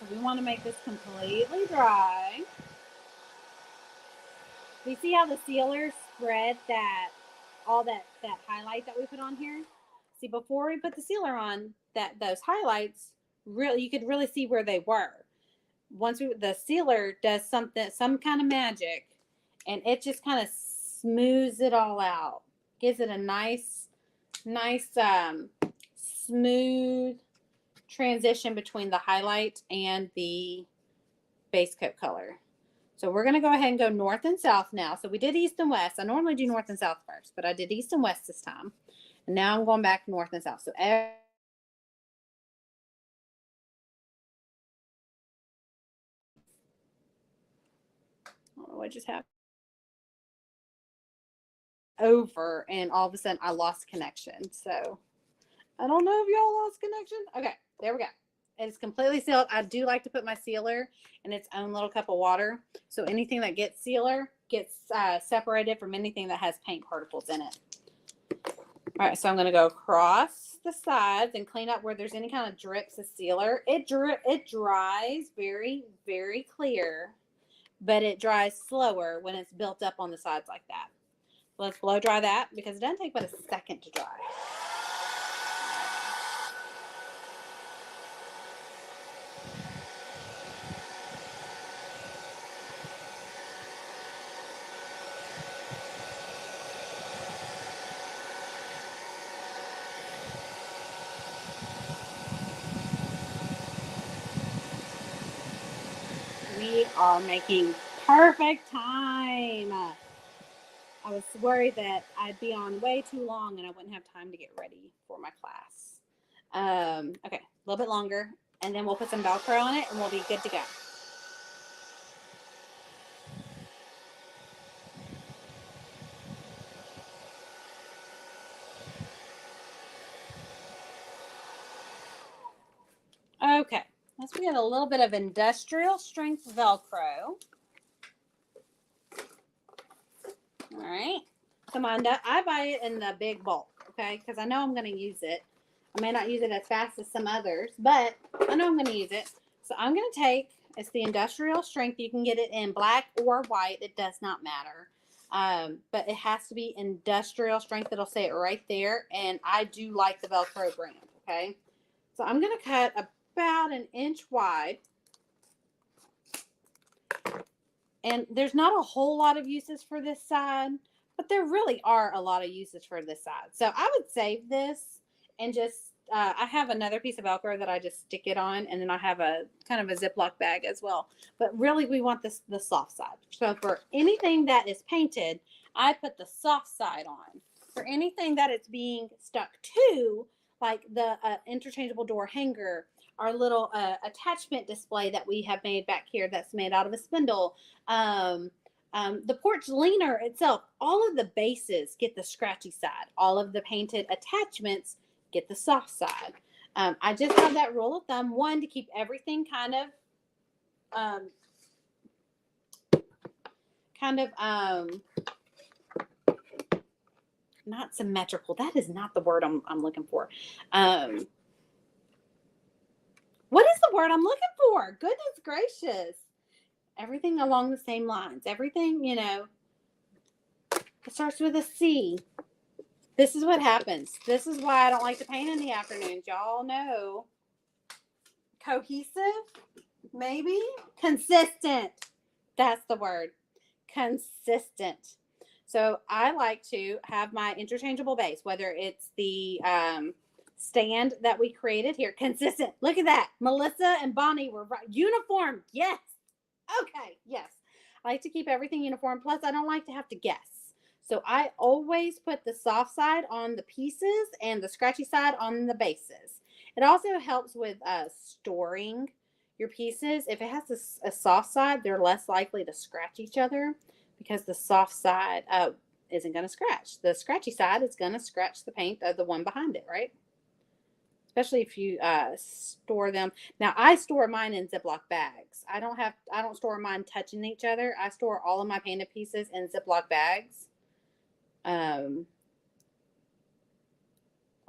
So we want to make this completely dry. We see how the sealer spread all that highlight that we put on here. See, before we put the sealer on, those highlights really, you could really see where they were. Once the sealer does some kind of magic, and it just kind of smooths it all out, gives it a nice smooth transition between the highlight and the base coat color. So we're going to go ahead and go north and south now. So we did east and west. I normally do north and south first, but I did east and west this time. And now I'm going back north and south. So I don't know what just happened. Over, and all of a sudden I lost connection. So I don't know if y'all lost connection. Okay, there we go. It's completely sealed. I do like to put my sealer in its own little cup of water. So anything that gets sealer gets separated from anything that has paint particles in it. All right, so I'm going to go across the sides and clean up where there's any kind of drips of sealer. It dries very, very clear, but it dries slower when it's built up on the sides like that. Let's blow dry that because it doesn't take but a second to dry. We are making perfect time. I was worried that I'd be on way too long and I wouldn't have time to get ready for my class. Okay, a little bit longer, and then we'll put some Velcro on it and we'll be good to go. Okay, let's get a little bit of industrial strength Velcro. All right. Come on, I buy it in the big bulk, okay? Because I know I'm going to use it. I may not use it as fast as some others, but I know I'm going to use it. So I'm going to take, it's the industrial strength. You can get it in black or white. It does not matter. But it has to be industrial strength. It'll say it right there. And I do like the Velcro brand, okay? So I'm going to cut about 1 inch wide. And there's not a whole lot of uses for this side, but there really are a lot of uses for this side. So I would save this and just, I have another piece of Velcro that I just stick it on, and then I have a kind of a Ziploc bag as well. But really we want the soft side. So for anything that is painted, I put the soft side on. For anything that it's being stuck to, like the interchangeable door hanger, our little attachment display that we have made back here that's made out of a spindle, the porch leaner itself, all of the bases get the scratchy side. All of the painted attachments get the soft side. I just have that rule of thumb, one, to keep everything kind of not symmetrical. That is not the word I'm looking for. What is the word I'm looking for? Goodness gracious. Everything along the same lines. Everything, it starts with a C. This is what happens. This is why I don't like to paint in the afternoons. Y'all know. Cohesive? Maybe? Consistent. That's the word. Consistent. So I like to have my interchangeable base, whether it's the stand that we created here. Consistent. Look at that. Melissa and Bonnie were right. Uniform. Yes. Okay. Yes. I like to keep everything uniform. Plus, I don't like to have to guess. So I always put the soft side on the pieces and the scratchy side on the bases. It also helps with storing your pieces. If it has a soft side, they're less likely to scratch each other because the soft side isn't going to scratch. The scratchy side is going to scratch the paint of the one behind it, right? Especially if you store them. Now, I store mine in Ziploc bags. I don't store mine touching each other. I store all of my painted pieces in Ziploc bags. On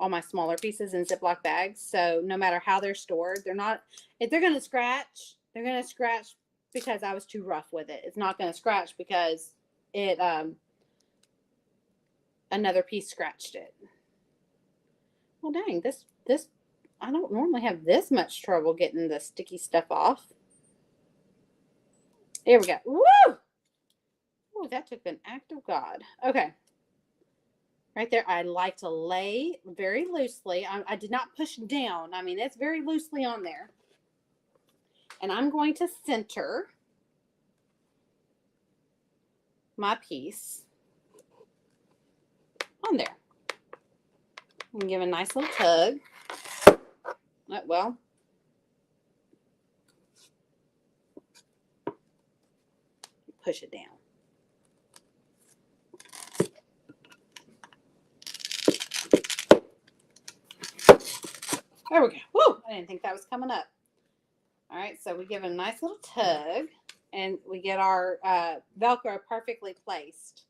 all my smaller pieces in Ziploc bags. So no matter how they're stored, if they're going to scratch, they're going to scratch because I was too rough with it. It's not going to scratch because it, another piece scratched it. Well, dang, this, I don't normally have this much trouble getting the sticky stuff off. Here we go. Woo! Oh, that took an act of God. Okay. Right there, I like to lay very loosely. I did not push down. I mean, it's very loosely on there. And I'm going to center my piece on there. And give a nice little tug. Well, push it down. There we go. Woo! I didn't think that was coming up. All right, so we give it a nice little tug, and we get our Velcro perfectly placed.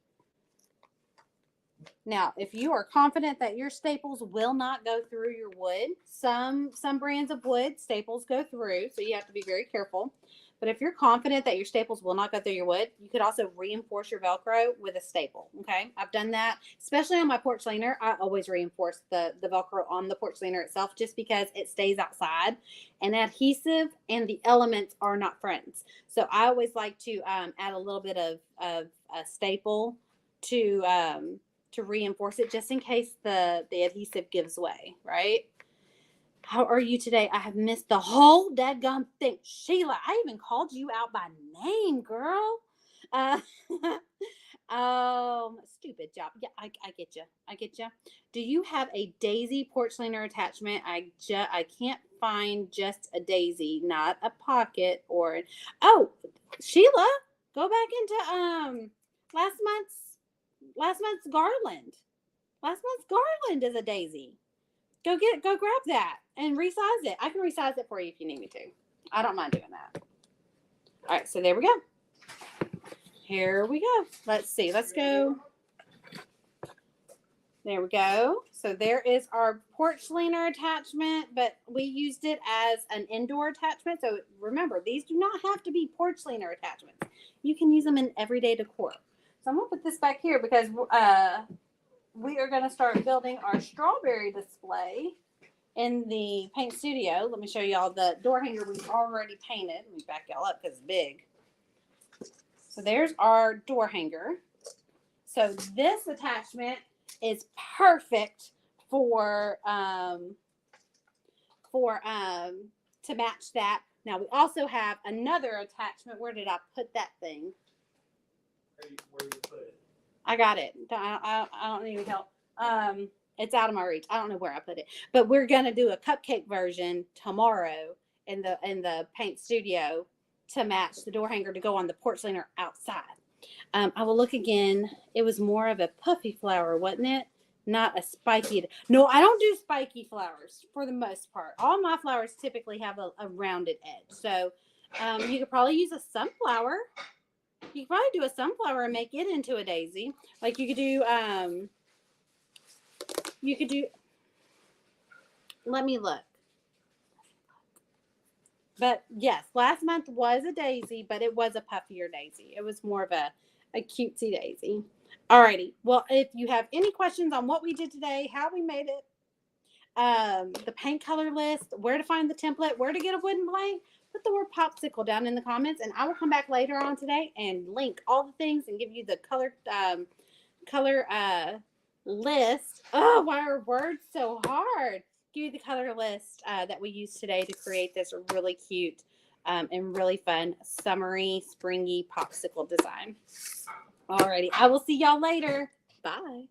Now, if you are confident that your staples will not go through your wood, some brands of wood, staples go through, so you have to be very careful. But if you're confident that your staples will not go through your wood, you could also reinforce your Velcro with a staple, okay? I've done that, especially on my porch leaner. I always reinforce the Velcro on the porch leaner itself just because it stays outside. And adhesive and the elements are not friends. So I always like to add a little bit of a staple to reinforce it just in case the adhesive gives way, right? How are you today? I have missed the whole dadgum thing. Sheila, I even called you out by name, girl. Stupid job. Yeah, I get you. I get you. Do you have a daisy porch leaner attachment? I can't find just a daisy, not a pocket or. Oh, Sheila, go back into last month's garland. Last month's garland is a daisy. Go grab that and resize it. I can resize it for you if you need me to. I don't mind doing that. All right, so there we go. Here we go. Let's see. Let's go. There we go. So there is our porch leaner attachment, but we used it as an indoor attachment. So remember, these do not have to be porch leaner attachments. You can use them in everyday decor. So I'm going to put this back here because we are going to start building our strawberry display in the paint studio. Let me show y'all the door hanger we've already painted. Let me back y'all up because it's big. So there's our door hanger. So this attachment is perfect for to match that. Now we also have another attachment. Where did I put that thing? Where you put it? I got it. I don't need any help. It's out of my reach. I don't know where I put it. But we're gonna do a cupcake version tomorrow in the paint studio to match the door hanger to go on the porch leaner outside. I will look again. It was more of a puffy flower, wasn't it? Not a spiky. No, I don't do spiky flowers for the most part. All my flowers typically have a rounded edge. So you could probably use a sunflower. You could probably do a sunflower and make it into a daisy. Like you could do, let me look. But yes, last month was a daisy, but it was a puffier daisy. It was more of a cutesy daisy. Alrighty. Well, if you have any questions on what we did today, how we made it, the paint color list, where to find the template, where to get a wooden plank, put the word popsicle down in the comments, and I will come back later on today and link all the things and give you the color list. Oh, why are words so hard? Give you the color list that we used today to create this really cute and really fun summery, springy popsicle design. Alrighty, I will see y'all later. Bye.